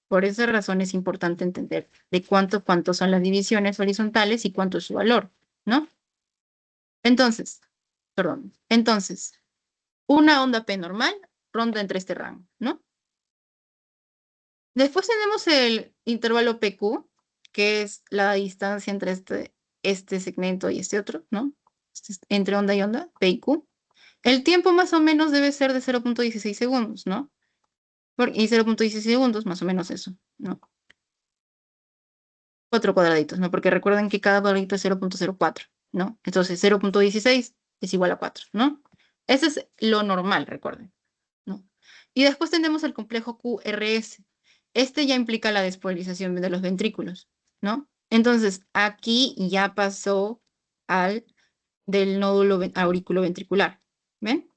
Por esa razón es importante entender de cuánto son las divisiones horizontales y cuánto es su valor, ¿no? Entonces, perdón, entonces, una onda P normal ronda entre este rango, ¿no? Después tenemos el intervalo PQ, que es la distancia entre este segmento y este otro, ¿no? Entre onda y onda, P y Q. El tiempo más o menos debe ser de 0.16 segundos, ¿no? Y 0.16 segundos, más o menos eso, ¿no? 4 cuadraditos, ¿no? Porque recuerden que cada cuadradito es 0.04, ¿no? Entonces 0.16 es igual a 4, ¿no? Ese es lo normal, recuerden, ¿no? Y después tenemos el complejo QRS. Este ya implica la despolarización de los ventrículos, ¿no? Entonces aquí ya pasó al del nódulo auriculoventricular, ¿ven?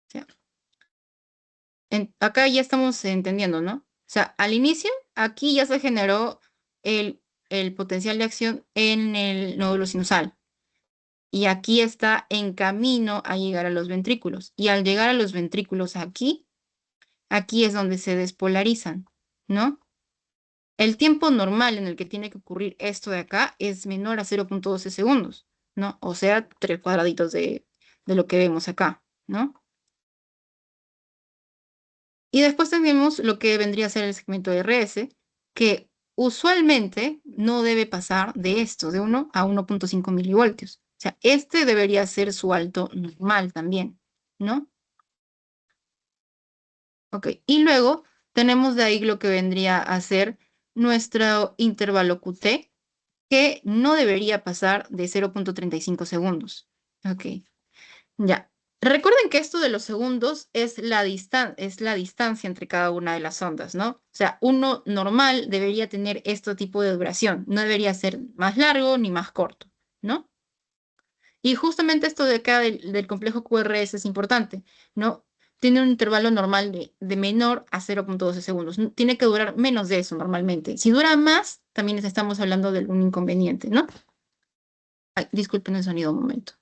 O sea, acá ya estamos entendiendo, ¿no? O sea, al inicio, aquí ya se generó el, el potencial de acción en el nódulo sinusal. Y aquí está en camino a llegar a los ventrículos. Y al llegar a los ventrículos aquí es donde se despolarizan, ¿no? El tiempo normal en el que tiene que ocurrir esto de acá es menor a 0.12 segundos, ¿no? O sea, 3 cuadraditos de lo que vemos acá, ¿no? Y después tenemos lo que vendría a ser el segmento RS, que usualmente no debe pasar de esto, de 1 a 1.5 milivoltios. O sea, este debería ser su alto normal también, ¿no? Ok, y luego tenemos de ahí lo que vendría a ser nuestro intervalo QT, que no debería pasar de 0.35 segundos. Ok. Ya. Recuerden que esto de los segundos es la distancia entre cada una de las ondas, ¿no? O sea, uno normal debería tener este tipo de duración. No debería ser más largo ni más corto, ¿no? Y justamente esto de acá del complejo QRS es importante, ¿no? Tiene un intervalo normal de menor a 0.12 segundos. Tiene que durar menos de eso normalmente. Si dura más, también estamos hablando de un inconveniente, ¿no? Ay, disculpen el sonido un momento.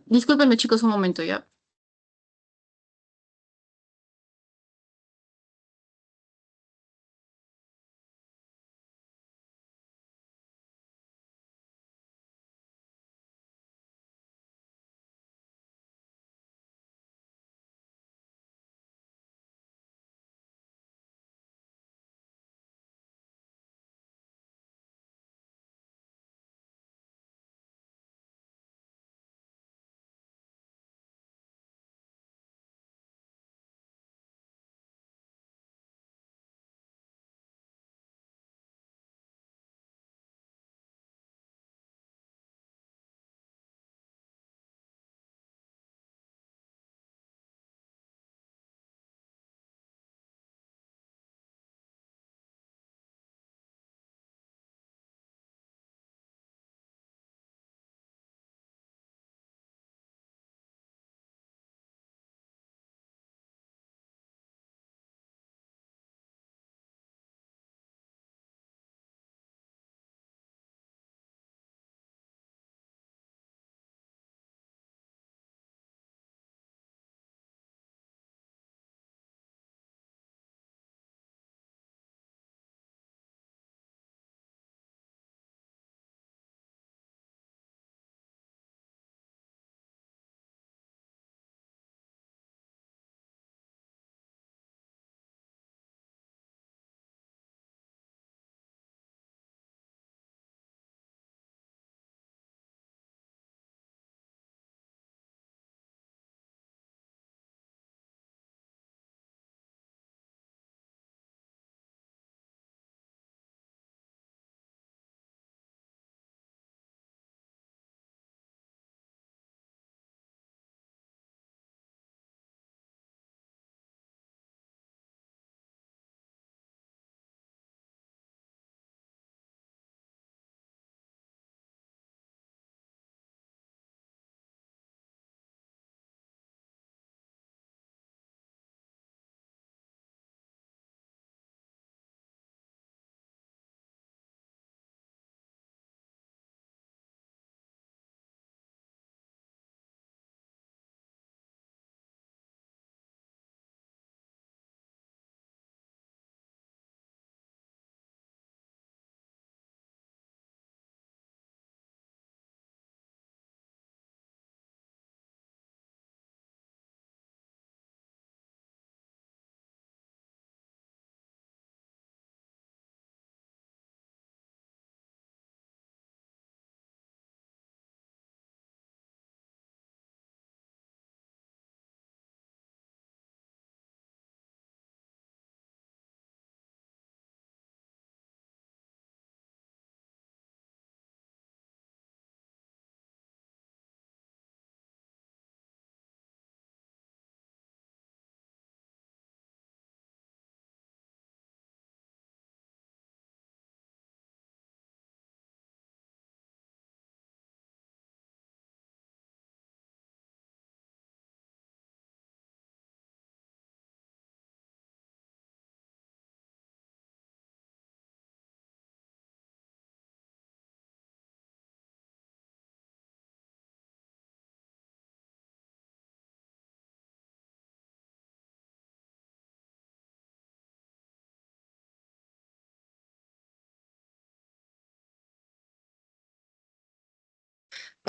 Discúlpenme, chicos, un momento, ¿ya?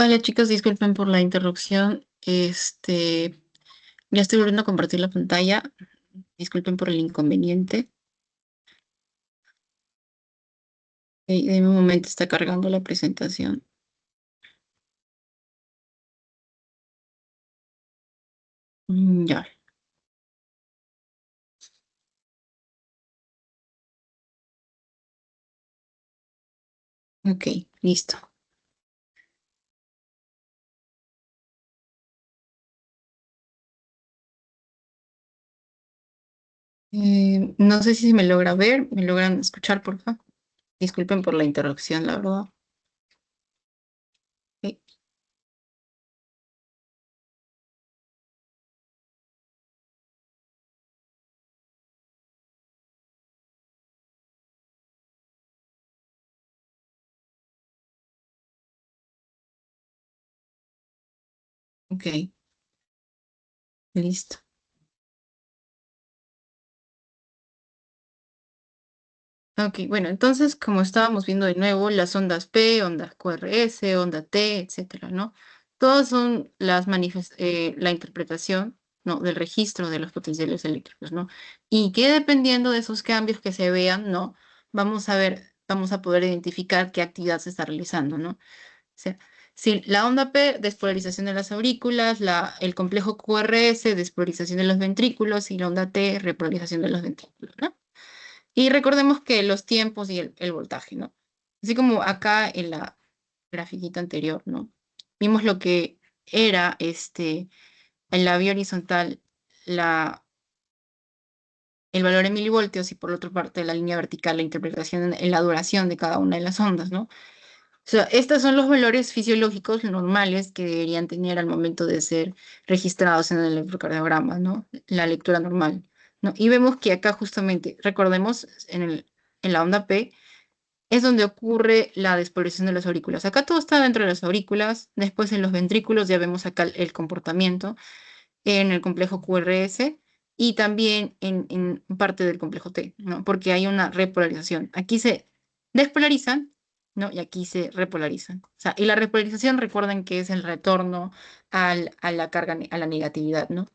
Hola chicos, disculpen por la interrupción. Ya estoy volviendo a compartir la pantalla. Disculpen por el inconveniente. En un momento está cargando la presentación. Ya, ok, listo. No sé si me logra ver, me logran escuchar, por favor. Disculpen por la interrupción, la verdad. Ok, ok, listo. Ok, bueno, entonces, como estábamos viendo de nuevo, las ondas P, ondas QRS, onda T, etcétera, ¿no? Todas son la interpretación, ¿no? Del registro de los potenciales eléctricos, ¿no? Y que dependiendo de esos cambios que se vean, ¿no? Vamos a poder identificar qué actividad se está realizando, ¿no? O sea, si la onda P, despolarización de las aurículas, el complejo QRS, despolarización de los ventrículos, y la onda T, repolarización de los ventrículos, ¿no? Y recordemos que los tiempos y el voltaje, ¿no? Así como acá en la grafiquita anterior, ¿no? Vimos lo que era en la vía horizontal la, el valor en milivoltios y por la otra parte la línea vertical, la interpretación en la duración de cada una de las ondas, ¿no? O sea, estos son los valores fisiológicos normales que deberían tener al momento de ser registrados en el electrocardiograma, ¿no? La lectura normal, ¿no? Y vemos que acá justamente, recordemos, en la onda P, es donde ocurre la despolarización de las aurículas. Acá todo está dentro de las aurículas, después en los ventrículos ya vemos acá el comportamiento, en el complejo QRS y también en parte del complejo T, ¿no? Porque hay una repolarización. Aquí se despolarizan, ¿no? Y aquí se repolarizan. O sea, y la repolarización, recuerden que es el retorno a la carga, a la negatividad, ¿no?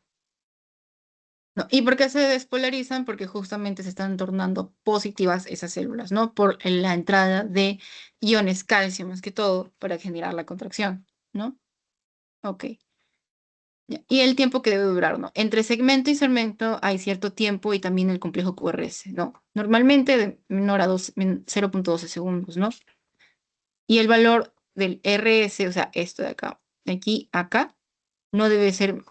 No, ¿y por qué se despolarizan? Porque justamente se están tornando positivas esas células, ¿no? Por la entrada de iones calcio, más que todo, para generar la contracción, ¿no? Ok. Ya. Y el tiempo que debe durar, ¿no? Entre segmento y segmento hay cierto tiempo y también el complejo QRS, ¿no? Normalmente de menor a 0,12 segundos, ¿no? Y el valor del RS, o sea, esto de acá, de aquí a acá, no debe ser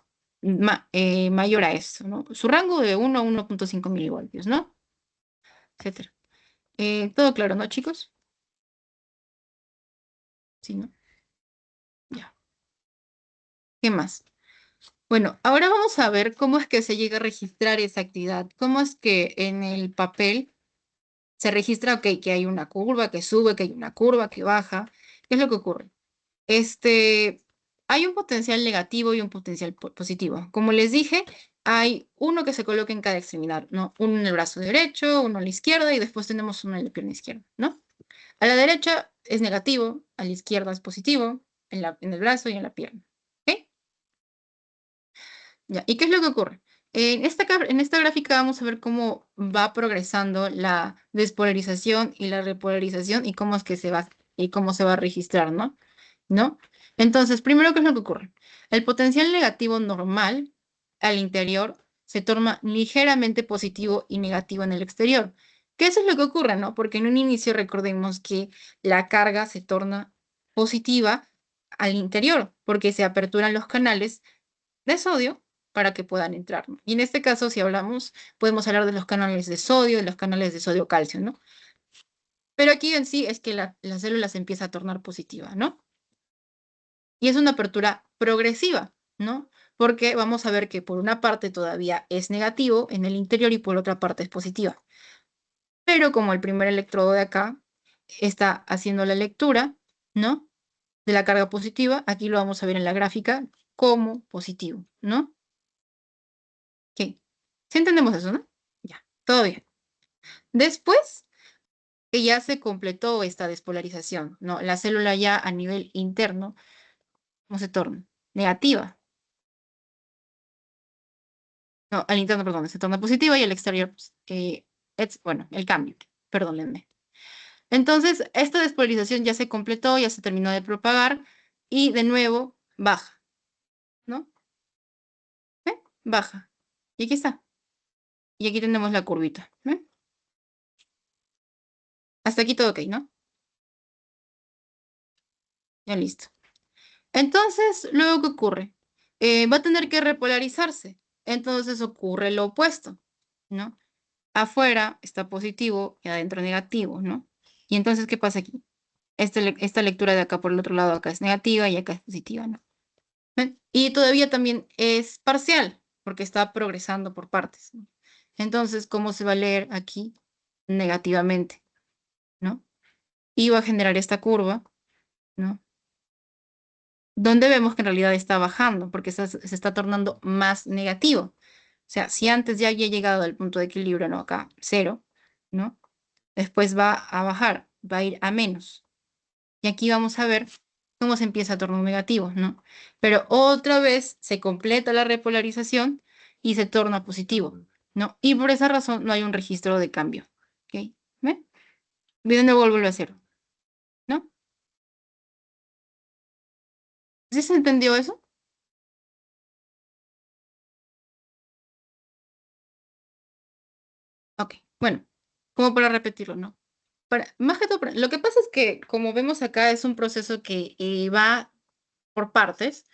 mayor a esto, ¿no? Su rango de 1 a 1,5 milivoltios, ¿no? Etcétera. Todo claro, ¿no, chicos? Sí, ¿no? Ya. ¿Qué más? Bueno, ahora vamos a ver cómo es que se llega a registrar esa actividad. ¿Cómo es que en el papel se registra, ok, que hay una curva que sube, que hay una curva que baja? ¿Qué es lo que ocurre? Hay un potencial negativo y un potencial positivo. Como les dije, hay uno que se coloca en cada extremidad, ¿no? Uno en el brazo derecho, uno a la izquierda y después tenemos uno en la pierna izquierda, ¿no? A la derecha es negativo, a la izquierda es positivo, en el brazo y en la pierna. ¿Ok? Ya. ¿Y qué es lo que ocurre? En esta gráfica vamos a ver cómo va progresando la despolarización y la repolarización y cómo es que y cómo se va a registrar, ¿no? ¿No? Entonces, primero, ¿qué es lo que ocurre? El potencial negativo normal al interior se torna ligeramente positivo y negativo en el exterior. ¿Qué eso es lo que ocurre, no? Porque en un inicio recordemos que la carga se torna positiva al interior, porque se aperturan los canales de sodio para que puedan entrar, ¿no? Y en este caso, si hablamos, podemos hablar de los canales de sodio, de los canales de sodio-calcio, ¿no? Pero aquí en sí es que la célula se empieza a tornar positiva, ¿no? Y es una apertura progresiva, ¿no? Porque vamos a ver que por una parte todavía es negativo en el interior y por otra parte es positiva. Pero como el primer electrodo de acá está haciendo la lectura, ¿no? De la carga positiva, aquí lo vamos a ver en la gráfica como positivo, ¿no? Ok. ¿Sí entendemos eso, no? Ya, todo bien. Después que ya se completó esta despolarización, ¿no? La célula ya a nivel interno ¿Cómo se torna? Negativa. No, al interno, perdón, se torna positiva y al exterior, pues, bueno, el cambio. Perdónenme. Entonces, esta despolarización ya se completó, ya se terminó de propagar y de nuevo baja, ¿no? ¿Ve? Baja. Y aquí está. Y aquí tenemos la curvita. ¿Ve? Hasta aquí todo ok, ¿no? Ya listo. Entonces, luego, ¿qué ocurre? Va a tener que repolarizarse. Entonces ocurre lo opuesto, ¿no? Afuera está positivo y adentro negativo, ¿no? Y entonces, ¿qué pasa aquí? Esta lectura de acá por el otro lado, acá es negativa y acá es positiva, ¿no? ¿Ven? Y todavía también es parcial, porque está progresando por partes, ¿no? Entonces, ¿cómo se va a leer aquí? Negativamente, ¿no? Y va a generar esta curva, ¿no? Donde vemos que en realidad está bajando, porque se está tornando más negativo. O sea, si antes ya había llegado al punto de equilibrio, ¿no? Acá, cero, ¿no? Después va a bajar, va a ir a menos. Y aquí vamos a ver cómo se empieza a tornar negativo, ¿no? Pero otra vez se completa la repolarización y se torna positivo, ¿no? Y por esa razón no hay un registro de cambio, ¿ok? ¿Ven? Y de nuevo vuelve a cero, ¿no? ¿Sí se entendió eso? Ok, bueno, como para repetirlo, ¿no? Más que todo, lo que pasa es que, como vemos acá, es un proceso que va por partes.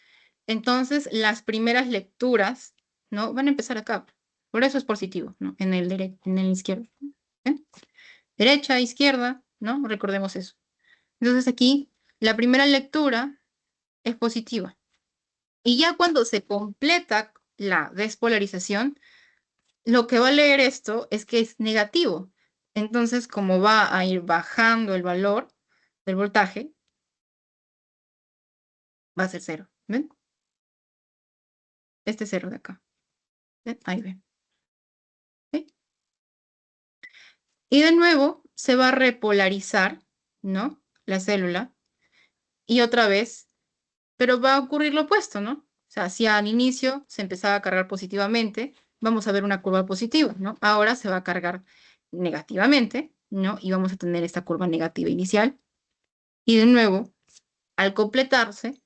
Entonces, las primeras lecturas, ¿no? Van a empezar acá. Por eso es positivo, ¿no? En el izquierdo. ¿Ven? Derecha, izquierda, ¿no? Recordemos eso. Entonces, aquí, la primera lectura es positiva. Y ya cuando se completa la despolarización, lo que va a leer esto es que es negativo. Entonces, como va a ir bajando el valor del voltaje, va a ser cero. ¿Ven? Este cero de acá. ¿Ven? Ahí ven. ¿Sí? Y de nuevo se va a repolarizar, ¿no? La célula. Y otra vez, pero va a ocurrir lo opuesto, ¿no? O sea, si al inicio se empezaba a cargar positivamente, vamos a ver una curva positiva, ¿no? Ahora se va a cargar negativamente, ¿no? Y vamos a tener esta curva negativa inicial. Y de nuevo, al completarse,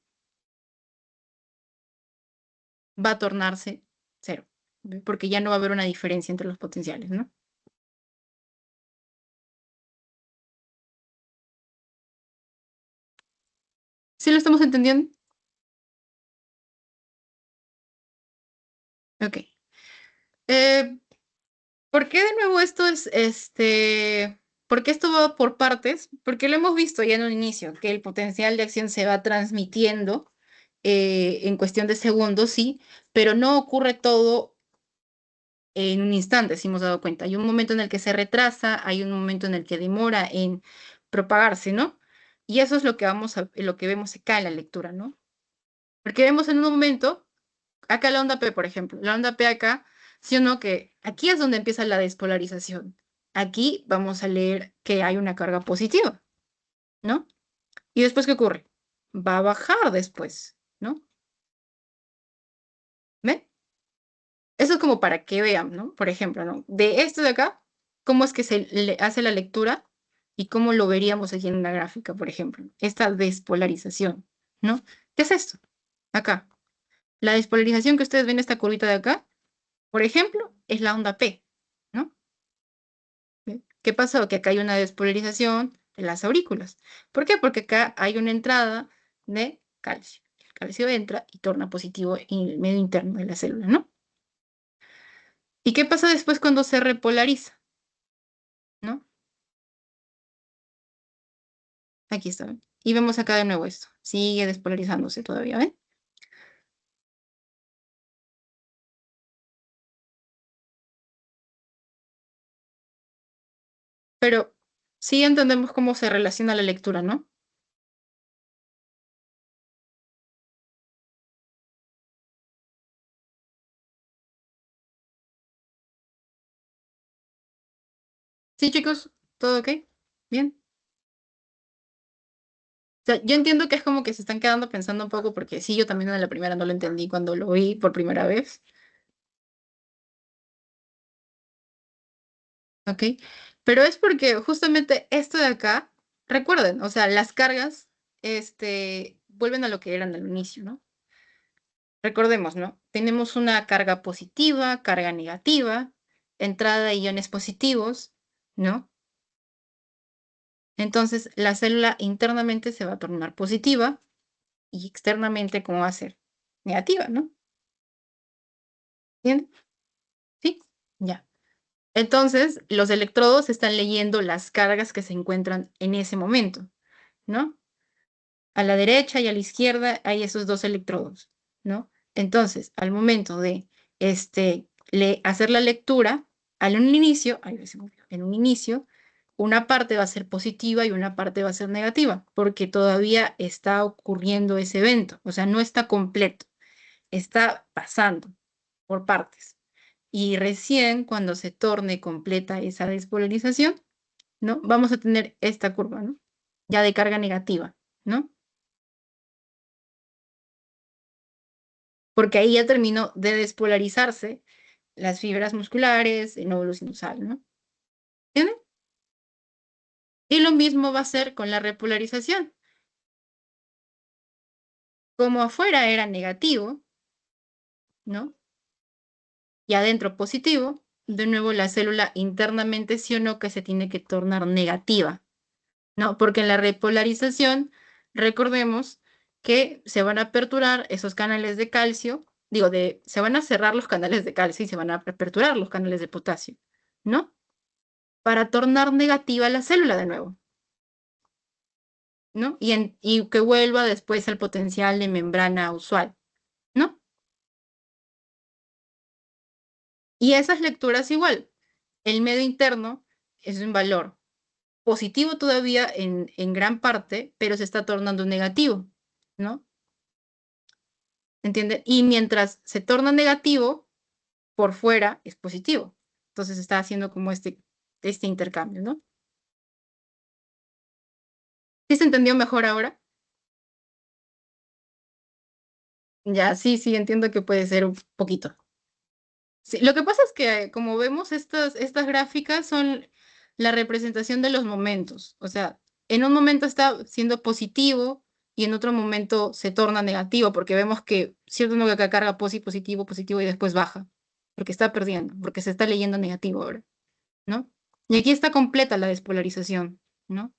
va a tornarse cero, ¿ve? Porque ya no va a haber una diferencia entre los potenciales, ¿no? ¿Sí lo estamos entendiendo? Ok. Eh, ¿Por qué de nuevo esto es porque esto va por partes? Porque lo hemos visto ya en un inicio, que el potencial de acción se va transmitiendo en cuestión de segundos, sí, pero no ocurre todo en un instante, si hemos dado cuenta. Hay un momento en el que se retrasa, hay un momento en el que demora en propagarse, ¿no? Y eso es lo que lo que vemos acá en la lectura, ¿no? Porque vemos en un momento, acá la onda P, por ejemplo, la onda P acá, sí o no, que aquí es donde empieza la despolarización. Aquí vamos a leer que hay una carga positiva, ¿no? ¿Y después qué ocurre? Va a bajar después, ¿no? ¿Ven? Eso es como para que vean, ¿no? Por ejemplo, ¿no? De esto de acá, ¿cómo es que se le hace la lectura y cómo lo veríamos aquí en una gráfica, por ejemplo? Esta despolarización, ¿no? ¿Qué es esto? Acá. La despolarización que ustedes ven, esta curvita de acá, por ejemplo, es la onda P, ¿no? ¿Ve? ¿Qué pasó? Que acá hay una despolarización de las aurículas. ¿Por qué? Porque acá hay una entrada de calcio. El calcio entra y torna positivo en el medio interno de la célula, ¿no? ¿Y qué pasa después cuando se repolariza? ¿No? Aquí está, ¿ven? Y vemos acá de nuevo esto. Sigue despolarizándose todavía, ¿ven? Pero sí entendemos cómo se relaciona la lectura, ¿no? Sí, chicos, ¿todo ok? Bien. sea, yo entiendo que es como que se están quedando pensando un poco, porque sí, yo también en la primera no lo entendí cuando lo vi por primera vez, ¿ok? Pero es porque justamente esto de acá, recuerden, o sea, las cargas, vuelven a lo que eran al inicio, ¿no? Recordemos, ¿no? Tenemos una carga positiva, carga negativa, entrada de iones positivos, ¿no? Entonces, la célula internamente se va a tornar positiva y externamente, ¿cómo va a ser? Negativa, ¿no? ¿Entienden? Sí, ya. Entonces, los electrodos están leyendo las cargas que se encuentran en ese momento, ¿no? A la derecha y a la izquierda hay esos dos electrodos, ¿no? Entonces, al momento de hacer la lectura, un inicio, en un inicio, una parte va a ser positiva y una parte va a ser negativa, porque todavía está ocurriendo ese evento, o sea, no está completo, está pasando por partes. Y recién cuando se torne completa esa despolarización, ¿no? Vamos a tener esta curva, ¿no? Ya de carga negativa, ¿no? Porque ahí ya terminó de despolarizarse las fibras musculares, el nódulo sinusal, ¿no? ¿Entienden? Y lo mismo va a ser con la repolarización. Como afuera era negativo, ¿no? Y adentro positivo, de nuevo la célula internamente sí o no que se tiene que tornar negativa, ¿no? Porque en la repolarización, recordemos que se van a aperturar esos canales de calcio, se van a cerrar los canales de calcio y se van a aperturar los canales de potasio, ¿no? Para tornar negativa la célula de nuevo, ¿no? Y que vuelva después al potencial de membrana usual, ¿no? Y esas lecturas igual, el medio interno es un valor positivo todavía en gran parte, pero se está tornando negativo, ¿no? ¿Entienden? Y mientras se torna negativo, por fuera es positivo. Entonces está haciendo como este intercambio, ¿no? ¿Sí se entendió mejor ahora? Ya, sí, sí, entiendo que puede ser un poquito. Sí, lo que pasa es que, como vemos, estas gráficas son la representación de los momentos. O sea, en un momento está siendo positivo y en otro momento se torna negativo, porque vemos que cierto número que carga positivo, positivo y después baja, porque está perdiendo, porque se está leyendo negativo ahora, ¿no? Y aquí está completa la despolarización, ¿no?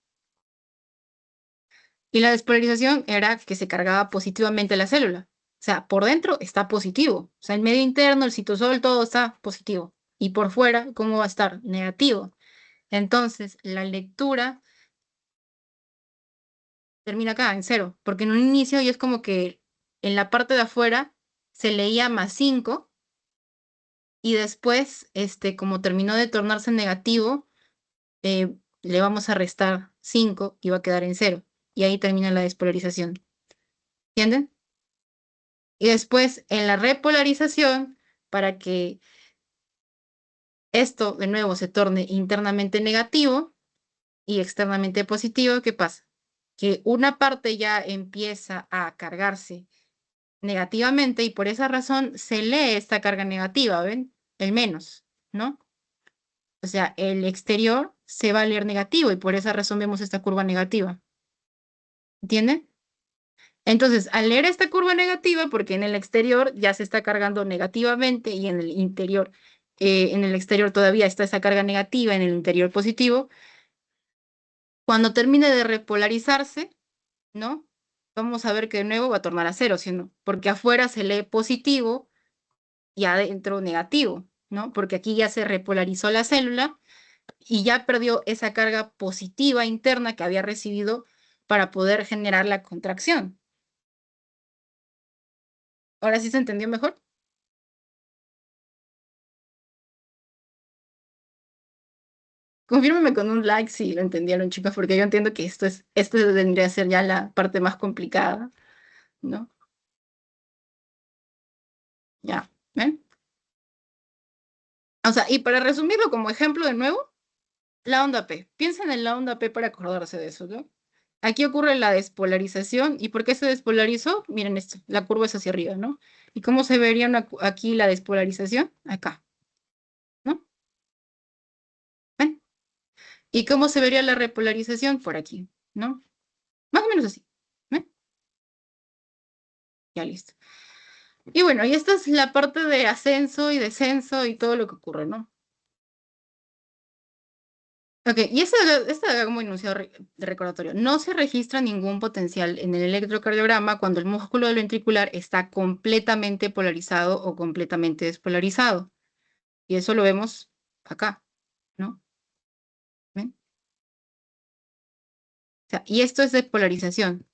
Y la despolarización era que se cargaba positivamente la célula. O sea, por dentro está positivo. O sea, el medio interno, el citosol, todo está positivo. Y por fuera, ¿cómo va a estar? Negativo. Entonces, la lectura termina acá, en cero. Porque en un inicio y es como que en la parte de afuera se leía +5 y después, como terminó de tornarse negativo, le vamos a restar 5 y va a quedar en cero. Y ahí termina la despolarización. ¿Entienden? Y después en la repolarización, para que esto de nuevo se torne internamente negativo y externamente positivo, ¿qué pasa? Que una parte ya empieza a cargarse negativamente y por esa razón se lee esta carga negativa, ¿ven? El menos, ¿no? O sea, el exterior se va a leer negativo y por esa razón vemos esta curva negativa. ¿Entienden? Entonces, al leer esta curva negativa, porque en el exterior ya se está cargando negativamente y en el interior, en el exterior todavía está esa carga negativa, en el interior positivo, cuando termine de repolarizarse, ¿no? Vamos a ver que de nuevo va a tornar a cero, ¿sí o no? Porque afuera se lee positivo y adentro negativo, ¿no? Porque aquí ya se repolarizó la célula y ya perdió esa carga positiva interna que había recibido para poder generar la contracción. ¿Ahora sí se entendió mejor? Confírmeme con un like si lo entendieron, chicos, porque yo entiendo que esto tendría que ser ya la parte más complicada, ¿no? Ya, ¿ven? O sea, y para resumirlo como ejemplo de nuevo, la onda P. Piensen en la onda P para acordarse de eso, ¿no? Aquí ocurre la despolarización. ¿Y por qué se despolarizó? Miren esto, la curva es hacia arriba, ¿no? ¿Y cómo se vería aquí la despolarización? Acá, ¿no? ¿Ven? ¿Y cómo se vería la repolarización? Por aquí, ¿no? Más o menos así. ¿Ven? Ya listo. Y bueno, y esta es la parte de ascenso y descenso y todo lo que ocurre, ¿no? Ok, y esta de acá como enunciado de recordatorio. No se registra ningún potencial en el electrocardiograma cuando el músculo del ventricular está completamente polarizado o completamente despolarizado. Y eso lo vemos acá, ¿no? ¿Ven? O sea, y esto es despolarización.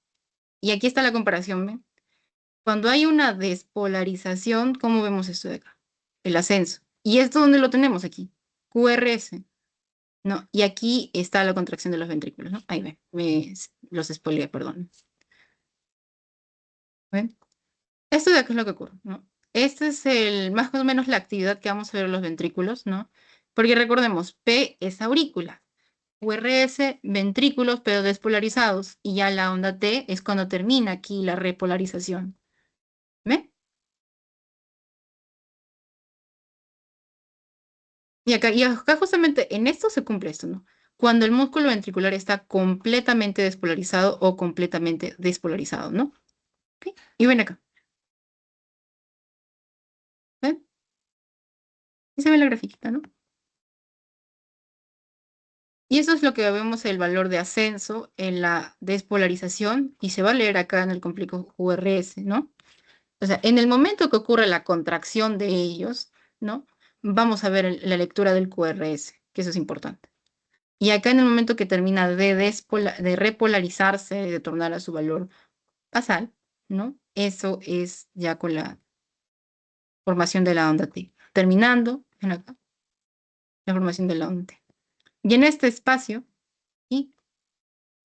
Y aquí está la comparación, ¿ven? Cuando hay una despolarización, ¿cómo vemos esto de acá? El ascenso. ¿Y esto dónde lo tenemos aquí? QRS. No, y aquí está la contracción de los ventrículos, ¿no? Ahí ven, los spoileé, perdón. ¿Ven? Esto de acá es lo que ocurre, ¿no? Este es más o menos la actividad que vamos a ver en los ventrículos, ¿no? Porque recordemos, P es aurícula, QRS, ventrículos, pero despolarizados, y ya la onda T es cuando termina aquí la repolarización. ¿Ven? Y acá justamente en esto se cumple esto, ¿no? Cuando el músculo ventricular está completamente despolarizado o completamente despolarizado, ¿no? ¿Ok? Y ven acá, ¿ven? Y se ve la grafiquita, ¿no? Y eso es lo que vemos el valor de ascenso en la despolarización y se va a leer acá en el complejo QRS, ¿no? O sea, en el momento que ocurre la contracción de ellos, ¿no? Vamos a ver la lectura del QRS, que eso es importante. Y acá en el momento que termina de repolarizarse, de tornar a su valor basal, ¿no? Eso es ya con la formación de la onda T. Terminando, ven acá, la formación de la onda T. Y en este espacio, y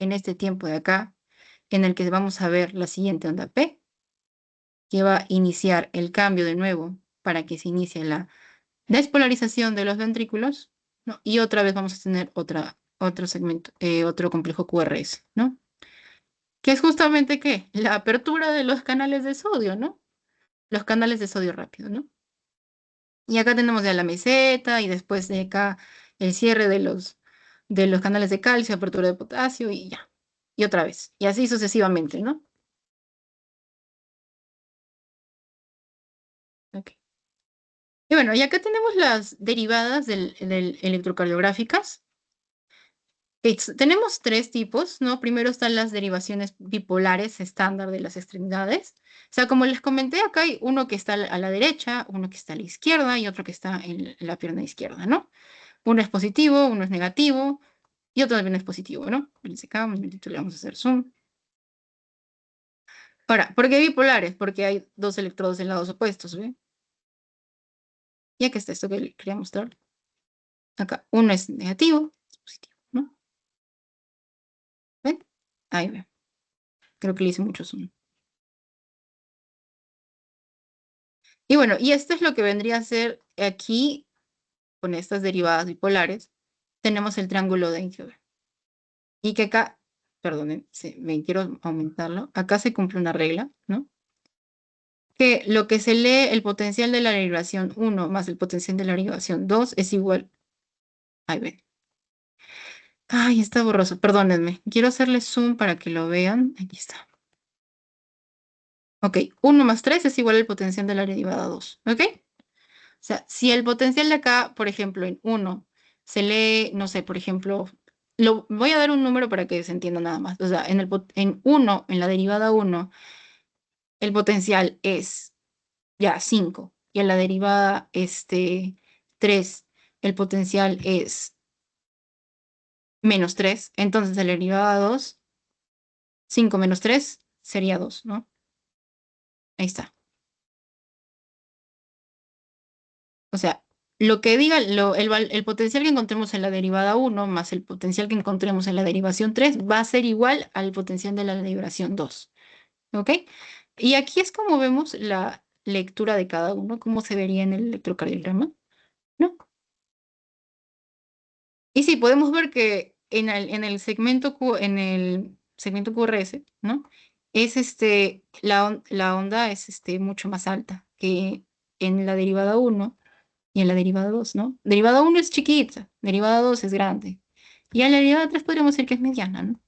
en este tiempo de acá, en el que vamos a ver la siguiente onda P, que va a iniciar el cambio de nuevo para que se inicie la despolarización de los ventrículos, ¿no? Y otra vez vamos a tener otro segmento, otro complejo QRS, ¿no? Que es justamente, ¿qué? La apertura de los canales de sodio, ¿no? Los canales de sodio rápido, ¿no? Y acá tenemos ya la meseta y después de acá el cierre de los canales de calcio, apertura de potasio y ya. Y otra vez. Y así sucesivamente, ¿no? Ok. Y bueno, y acá tenemos las derivadas del electrocardiográficas. Tenemos tres tipos, ¿no? Primero están las derivaciones bipolares estándar de las extremidades. O sea, como les comenté, acá hay uno que está a la derecha, uno que está a la izquierda y otro que está en la pierna izquierda, ¿no? Uno es positivo, uno es negativo y otro también es positivo, ¿no? Fíjense acá, un momentito, le vamos a hacer zoom. Ahora, ¿por qué bipolares? Porque hay dos electrodos en lados opuestos, ¿ve? Y acá está esto que le quería mostrar. Acá, uno es negativo, es positivo, ¿no? ¿Ven? Ahí ve. Creo que le hice mucho zoom. Y bueno, y esto es lo que vendría a ser aquí, con estas derivadas bipolares, tenemos el triángulo de Eichhoff. Y que acá, perdonen, me quiero aumentarlo, acá se cumple una regla, ¿no? Que lo que se lee, el potencial de la derivación 1 más el potencial de la derivación 2 es igual. Ahí ven. Ay, está borroso, perdónenme. Quiero hacerle zoom para que lo vean. Aquí está. Ok, 1 más 3 es igual al potencial de la derivada 2. ¿Ok? O sea, si el potencial de acá, por ejemplo, en 1 se lee, no sé, por ejemplo, voy a dar un número para que se entienda nada más. O sea, en 1, en la derivada 1, el potencial es ya 5. Y en la derivada 3, el potencial es -3. Entonces, en la derivada 2, 5 menos 3 sería 2, ¿no? Ahí está. O sea, lo que diga, el potencial que encontremos en la derivada 1 más el potencial que encontremos en la derivación 3 va a ser igual al potencial de la derivación 2. ¿Ok? Y aquí es como vemos la lectura de cada uno, cómo se vería en el electrocardiograma, ¿no? Y sí, podemos ver que en el segmento Q, segmento QRS, ¿no? Es la onda es mucho más alta que en la derivada uno y en la derivada 2, ¿no? Derivada uno es chiquita, derivada 2 es grande. Y en la derivada 3 podríamos decir que es mediana, ¿no?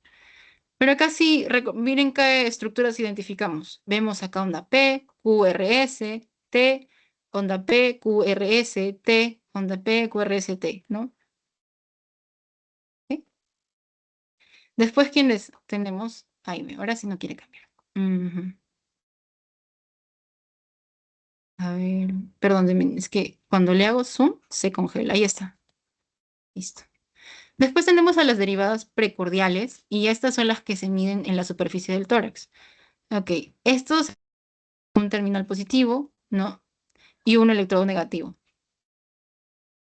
Pero acá sí, miren qué estructuras identificamos. Vemos acá onda P, QRS, T, onda P, QRS, T, onda P, QRS, T, ¿no? ¿Sí? Después, ¿quiénes tenemos? Ahí, ahora sí no quiere cambiar. Ujú. A ver, perdón, es que cuando le hago zoom se congela. Ahí está. Listo. Después tenemos a las derivadas precordiales y estas son las que se miden en la superficie del tórax. Ok, estos un terminal positivo, ¿no? Y un electrodo negativo.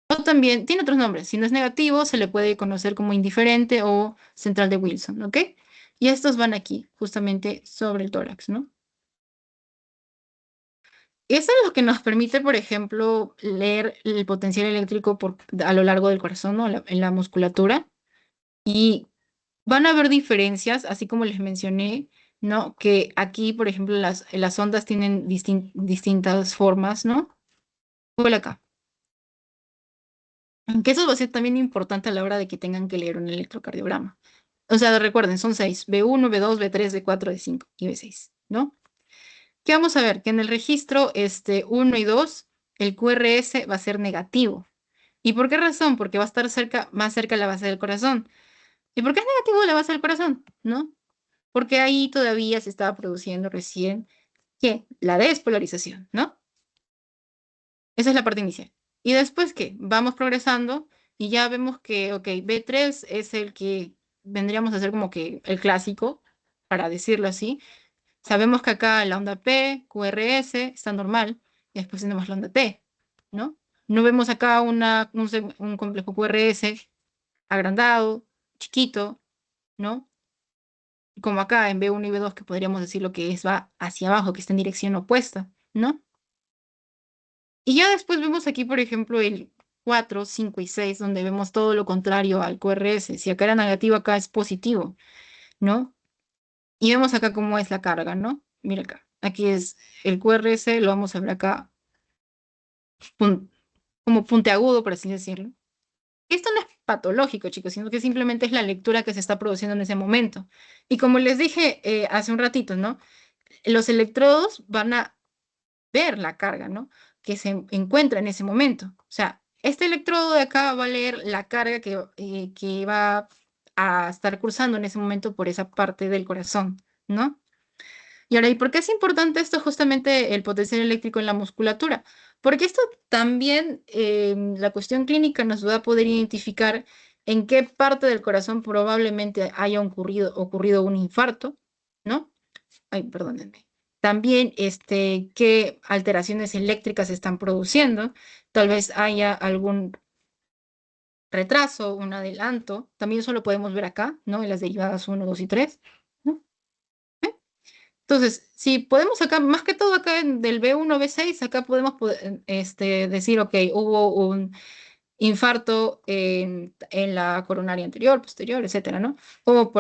O también tiene otros nombres. Si no es negativo, se le puede conocer como indiferente o central de Wilson, ¿ok? Y estos van aquí, justamente sobre el tórax, ¿no? Eso es lo que nos permite, por ejemplo, leer el potencial eléctrico a lo largo del corazón, ¿no? En la musculatura. Y van a haber diferencias, así como les mencioné, ¿no? Que aquí, por ejemplo, las ondas tienen distintas formas, ¿no? Igual acá. Que eso va a ser también importante a la hora de que tengan que leer un electrocardiograma. O sea, recuerden, son seis: B1, B2, B3, B4, B5 y B6, ¿no? ¿Qué vamos a ver? Que en el registro 1 y 2, el QRS va a ser negativo. ¿Y por qué razón? Porque va a estar más cerca de la base del corazón. ¿Y por qué es negativo la base del corazón? ¿No? Porque ahí todavía se estaba produciendo recién, ¿qué? La despolarización, ¿no? Esa es la parte inicial. ¿Y después qué? Vamos progresando y ya vemos que, ok, B3 es el que vendríamos a hacer como que el clásico, para decirlo así. Sabemos que acá la onda P, QRS, está normal, y después tenemos la onda T, ¿no? No vemos acá un complejo QRS agrandado, chiquito, ¿no? Como acá en B1 y B2, que podríamos decir lo que es va hacia abajo, que está en dirección opuesta, ¿no? Y ya después vemos aquí, por ejemplo, el 4, 5 y 6, donde vemos todo lo contrario al QRS. Si acá era negativo, acá es positivo, ¿no? Y vemos acá cómo es la carga, ¿no? Mira acá. Aquí es el QRS, lo vamos a ver acá pun- como puntiagudo, por así decirlo. Esto no es patológico, chicos, sino que simplemente es la lectura que se está produciendo en ese momento. Y como les dije hace un ratito, ¿no? Los electrodos van a ver la carga, ¿no? Que se encuentra en ese momento. O sea, este electrodo de acá va a leer la carga que va a estar cruzando en ese momento por esa parte del corazón, ¿no? Y ahora, ¿y por qué es importante esto justamente el potencial eléctrico en la musculatura? Porque esto también, la cuestión clínica nos va a poder identificar en qué parte del corazón probablemente haya ocurrido un infarto, ¿no? Ay, perdónenme. También, qué alteraciones eléctricas se están produciendo. Tal vez haya algún retraso, un adelanto. También eso lo podemos ver acá, ¿no? En las derivadas uno, 2 y 3, ¿no? Entonces, si podemos acá, más que todo acá del B1, B6, acá podemos decir, ok, hubo un infarto en la coronaria anterior, posterior, etcétera, ¿no? O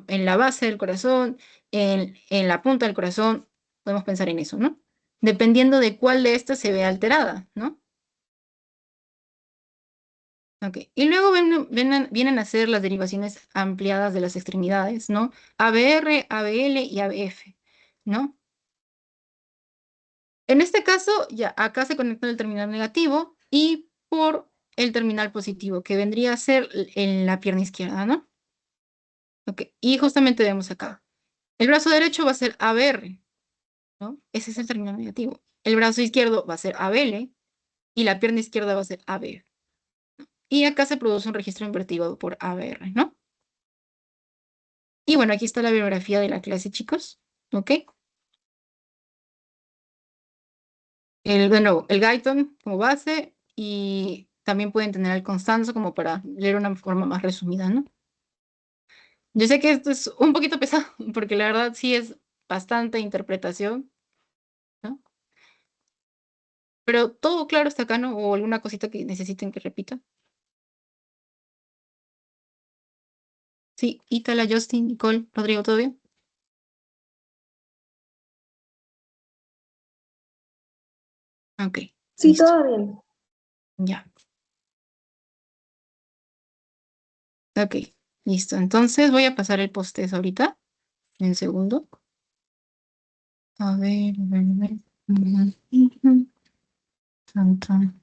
en la base del corazón, en la punta del corazón, podemos pensar en eso, ¿no? Dependiendo de cuál de estas se ve alterada, ¿no? Ok. Y luego vienen a ser las derivaciones ampliadas de las extremidades, ¿no? ABR, ABL y ABF, ¿no? En este caso, ya acá se conecta el terminal negativo y por el terminal positivo, que vendría a ser en la pierna izquierda, ¿no? Ok, y justamente vemos acá. El brazo derecho va a ser ABR, ¿no? Ese es el terminal negativo. El brazo izquierdo va a ser ABL y la pierna izquierda va a ser AB. Y acá se produce un registro invertido por ABR, ¿no? Y bueno, aquí está la bibliografía de la clase, chicos. ¿Ok? De nuevo, el Guyton como base y también pueden tener el Constanzo como para leer una forma más resumida, ¿no? Yo sé que esto es un poquito pesado, porque la verdad sí es bastante interpretación, ¿no? Pero todo claro está acá, ¿no? O alguna cosita que necesiten que repita. Sí, Itala, Justin, Nicole, Rodrigo, ¿todo bien? Ok, Sí, listo. todo bien. Ya, ok, listo. Entonces voy a pasar el post ahorita, en segundo. A ver, a ver, a ver. Ujú, ujú, tan, tan.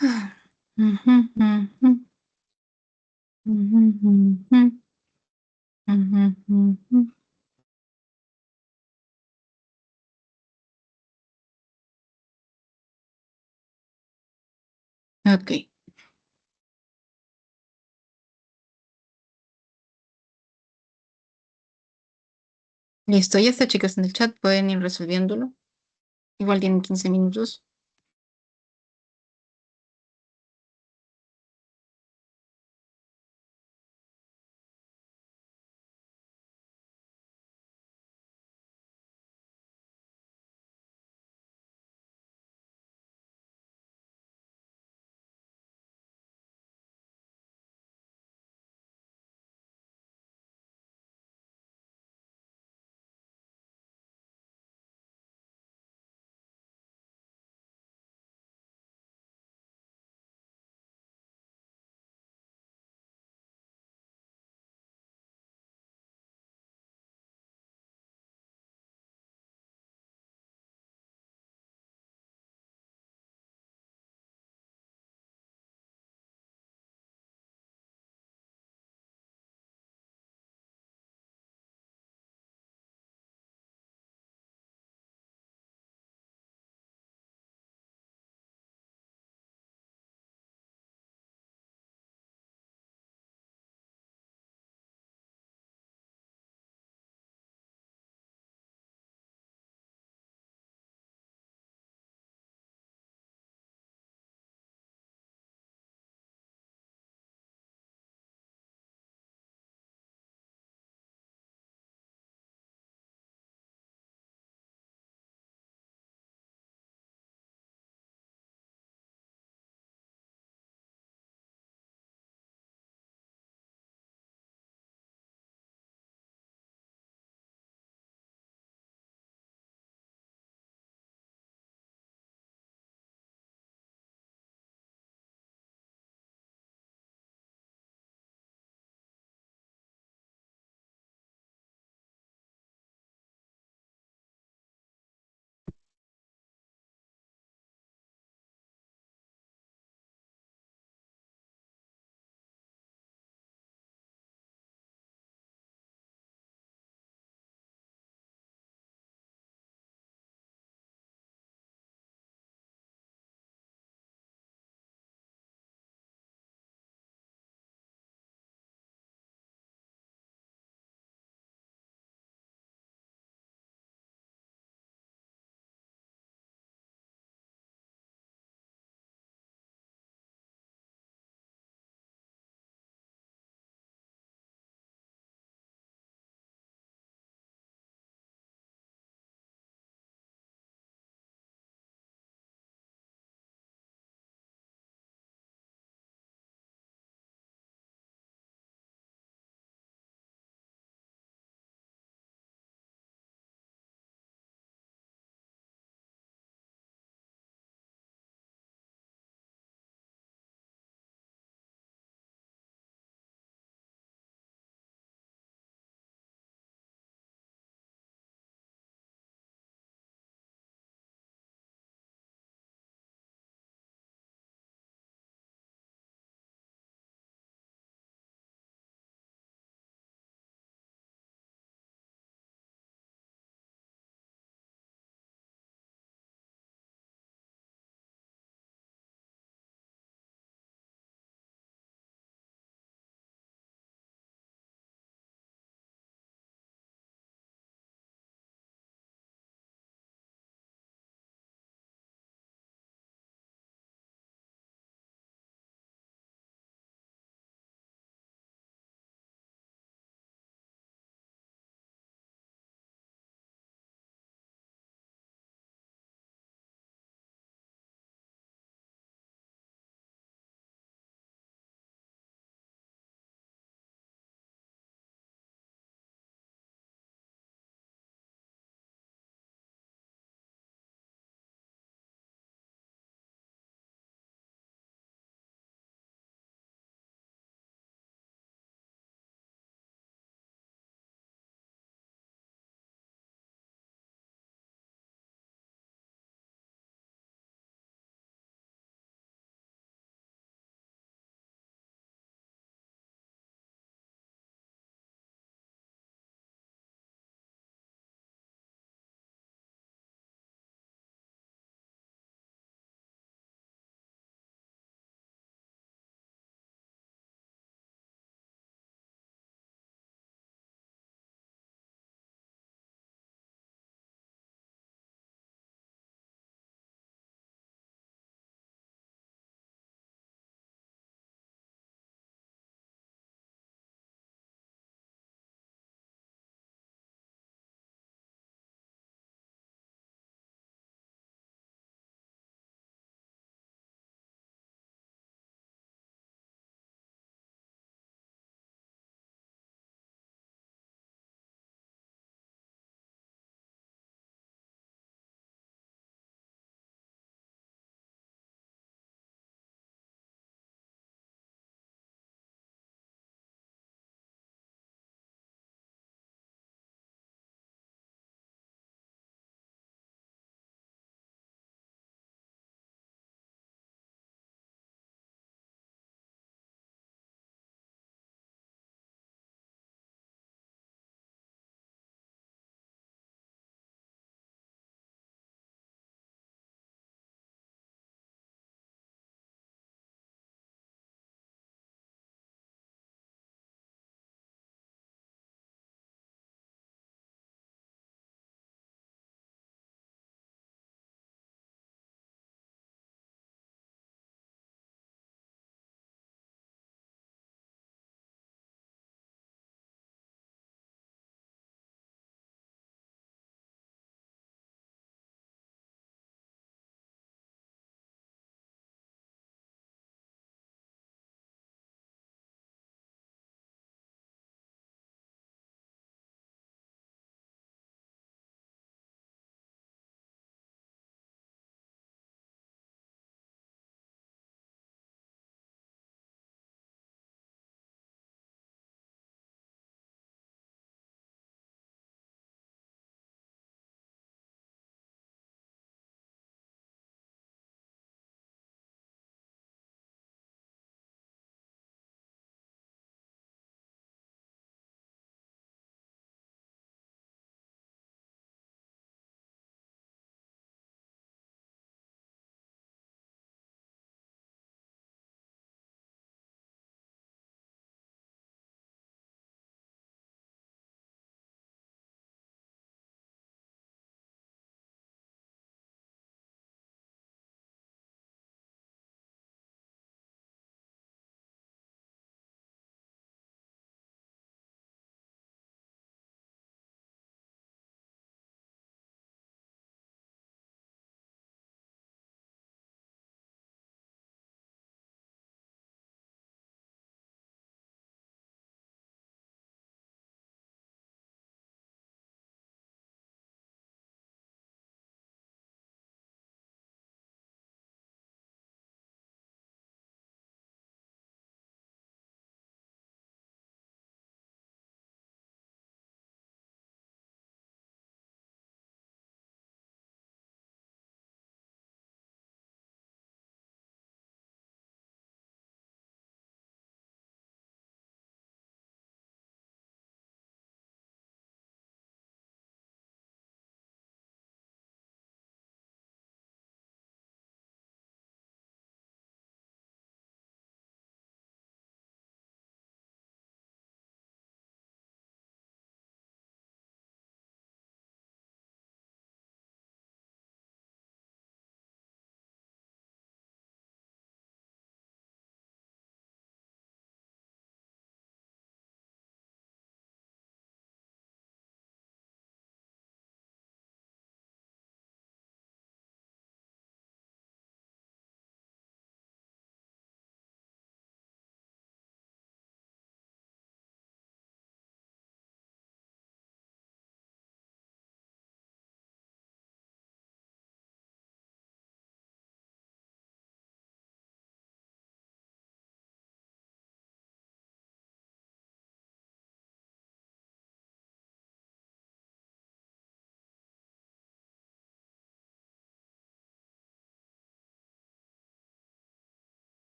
Ah, ujú, ujú, ujú, ujú, ujú, ujú. Ok, listo. Ya está, chicos, en el chat. Pueden ir resolviéndolo. Igual tienen 15 minutos.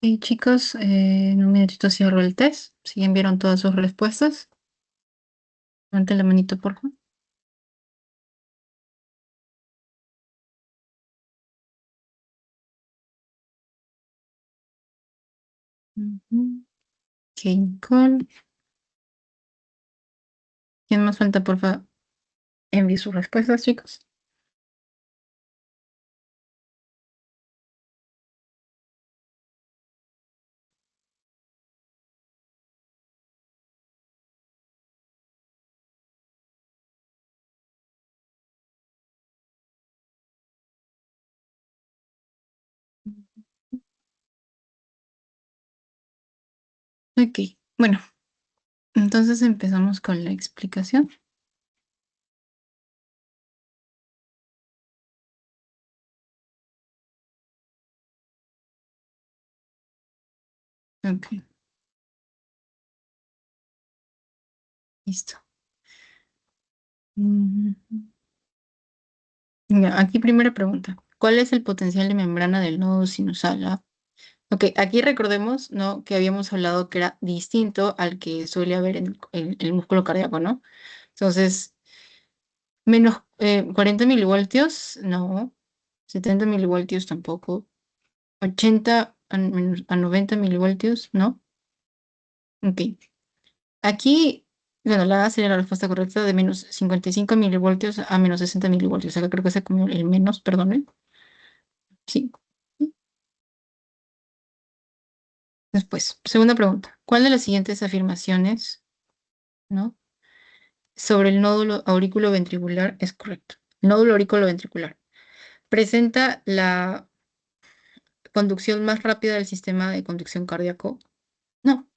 Y chicos, en un minutito cierro el test. Si ya enviaron todas sus respuestas, levanten la manito, por favor. Ujú. Ok, Nicole. ¿Quién más falta, por favor? Envíe sus respuestas, chicos. Ok, bueno, entonces empezamos con la explicación. Ok, listo. Mm, ya, aquí primera pregunta. ¿Cuál es el potencial de membrana del nodo sinusal? Ok, aquí recordemos, ¿no? Que habíamos hablado que era distinto al que suele haber en el músculo cardíaco, ¿no? Entonces, menos 40 milivoltios, no. 70 milivoltios tampoco. 80 a 90 milivoltios, no. Ok. Aquí, bueno, la A sería la respuesta correcta de menos 55 milivoltios a menos 60 milivoltios. Acá creo que se comió el menos, perdón. Sí. Después, segunda pregunta. ¿Cuál de las siguientes afirmaciones, ¿no? Sobre el nódulo aurículo-ventricular es correcto? El nódulo aurículo-ventricular presenta la conducción más rápida del sistema de conducción cardíaco. No.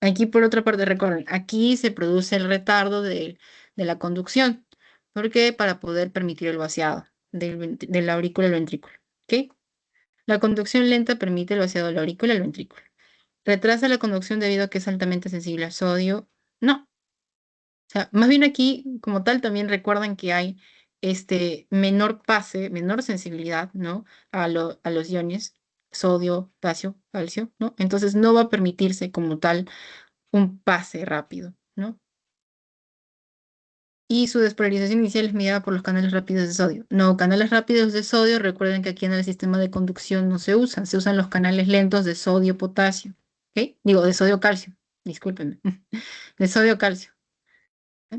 Aquí, por otra parte, recuerden, aquí se produce el retardo de la conducción. ¿Por qué? Para poder permitir el vaciado de la aurícula al ventrículo. ¿Ok? La conducción lenta permite el vaciado de la aurícula al ventrículo. ¿Retrasa la conducción debido a que es altamente sensible al sodio? No. O sea, más bien aquí, como tal, también recuerdan que hay este menor pase, menor sensibilidad, ¿no? A los iones, sodio, potasio, calcio, ¿no? Entonces no va a permitirse como tal un pase rápido, ¿no? Y su despolarización inicial es mediada por los canales rápidos de sodio. No, canales rápidos de sodio, recuerden que aquí en el sistema de conducción no se usan los canales lentos de sodio-potasio, ¿ok? Digo, de sodio-calcio, discúlpenme, de sodio-calcio. O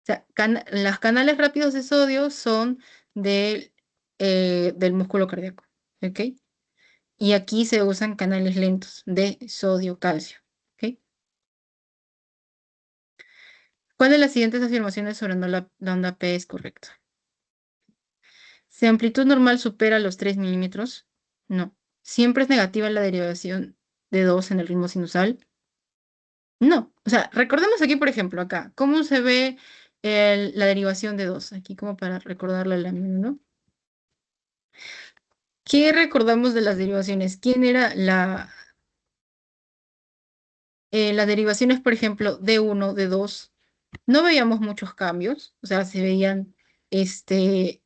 sea, los canales rápidos de sodio son del, del músculo cardíaco, ¿ok? Y aquí se usan canales lentos de sodio-calcio, ¿ok? ¿Cuál de las siguientes afirmaciones sobre la onda P es correcta? Si amplitud normal supera los 3 milímetros, no. ¿Siempre es negativa la derivación de 2 en el ritmo sinusal? No. O sea, recordemos aquí, por ejemplo, acá, ¿cómo se ve la derivación de 2? Aquí como para recordarla la lámina, ¿no? ¿Qué recordamos de las derivaciones? ¿Quién era las derivaciones, por ejemplo, de uno, de 2? No veíamos muchos cambios, o sea, se veían este,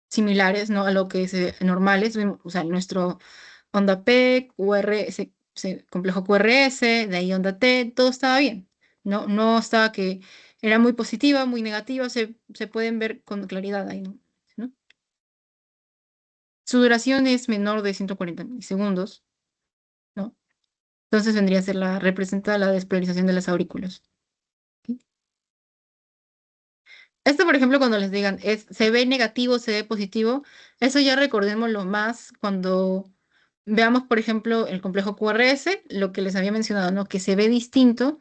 similares, ¿no? A lo que es normales. O sea, nuestro onda P, QRS, complejo QRS, de ahí onda T, todo estaba bien. No, no estaba que era muy positiva, muy negativa, se pueden ver con claridad ahí, ¿no? Su duración es menor de 140 milisegundos, ¿no? Entonces vendría a ser representa la despolarización de las aurículas. ¿Ok? Esto, por ejemplo, cuando les digan, se ve negativo, se ve positivo, eso ya recordémoslo más cuando veamos, por ejemplo, el complejo QRS, lo que les había mencionado, ¿no? Que se ve distinto.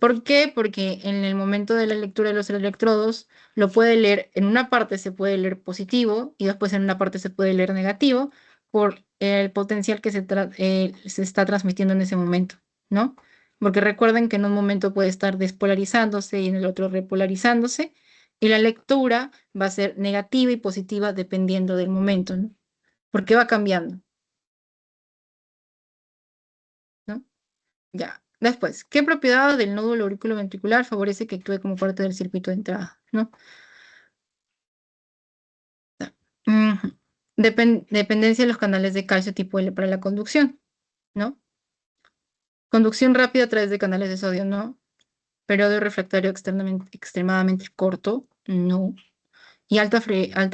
¿Por qué? Porque en el momento de la lectura de los electrodos, lo puede leer, en una parte se puede leer positivo y después en una parte se puede leer negativo por el potencial que se está transmitiendo en ese momento, ¿no? Porque recuerden que en un momento puede estar despolarizándose y en el otro repolarizándose, y la lectura va a ser negativa y positiva dependiendo del momento, ¿no? Porque va cambiando, ¿no? Ya. Después, ¿qué propiedad del nódulo auriculoventricular favorece que actúe como parte del circuito de entrada? ¿No? Ujú. Dependencia de los canales de calcio tipo L para la conducción, ¿no? Conducción rápida a través de canales de sodio, no. Periodo refractario extremadamente corto, no. Y alta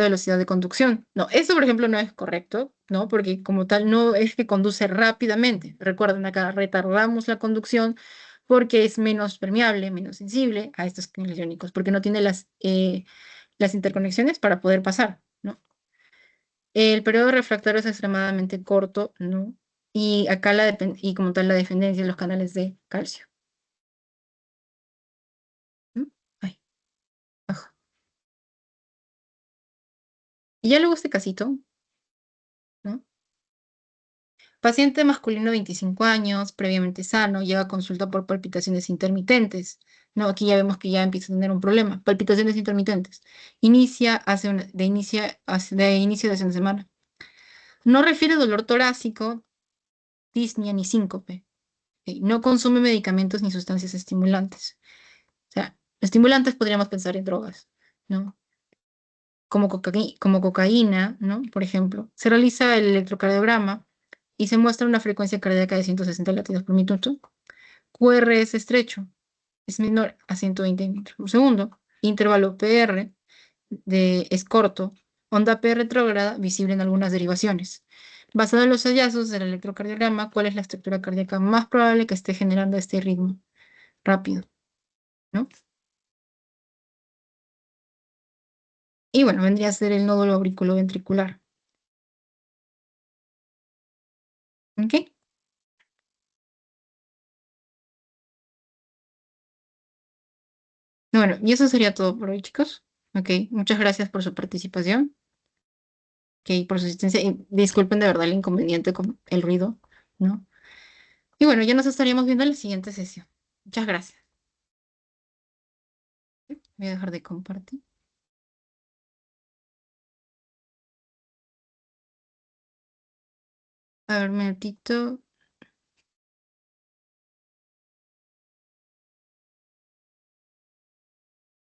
velocidad de conducción. No, eso por ejemplo no es correcto, ¿no? Porque como tal no es que conduce rápidamente. Recuerden, acá retardamos la conducción porque es menos permeable, menos sensible a estos canales iónicos, porque no tiene las interconexiones para poder pasar, ¿no? El periodo refractario es extremadamente corto, ¿no? Y acá y como tal la dependencia de los canales de calcio. ¿No? Ay, ajo. Y ya luego este casito, ¿no? Paciente masculino, 25 años, previamente sano, llega a consulta por palpitaciones intermitentes. No, aquí ya vemos que ya empieza a tener un problema. Palpitaciones intermitentes. De inicio de hace una semana. No refiere dolor torácico, disnea ni síncope. Ok, no consume medicamentos ni sustancias estimulantes. O sea, estimulantes podríamos pensar en drogas, ¿no? Como cocaína, ¿no? Por ejemplo. Se realiza el electrocardiograma y se muestra una frecuencia cardíaca de 160 latidos por minuto. QR es estrecho, es menor a 120 metros por segundo. Intervalo PR es corto. Onda P retrógrada visible en algunas derivaciones. Basado en los hallazgos del electrocardiograma, ¿cuál es la estructura cardíaca más probable que esté generando este ritmo rápido? ¿No? Y bueno, vendría a ser el nódulo auriculoventricular. ¿Ok? Bueno, y eso sería todo por hoy, chicos. Ok, muchas gracias por su participación, ok, por su asistencia. Y disculpen de verdad el inconveniente con el ruido, ¿no? Y bueno, ya nos estaríamos viendo en la siguiente sesión. Muchas gracias. Voy a dejar de compartir. A ver, un minutito.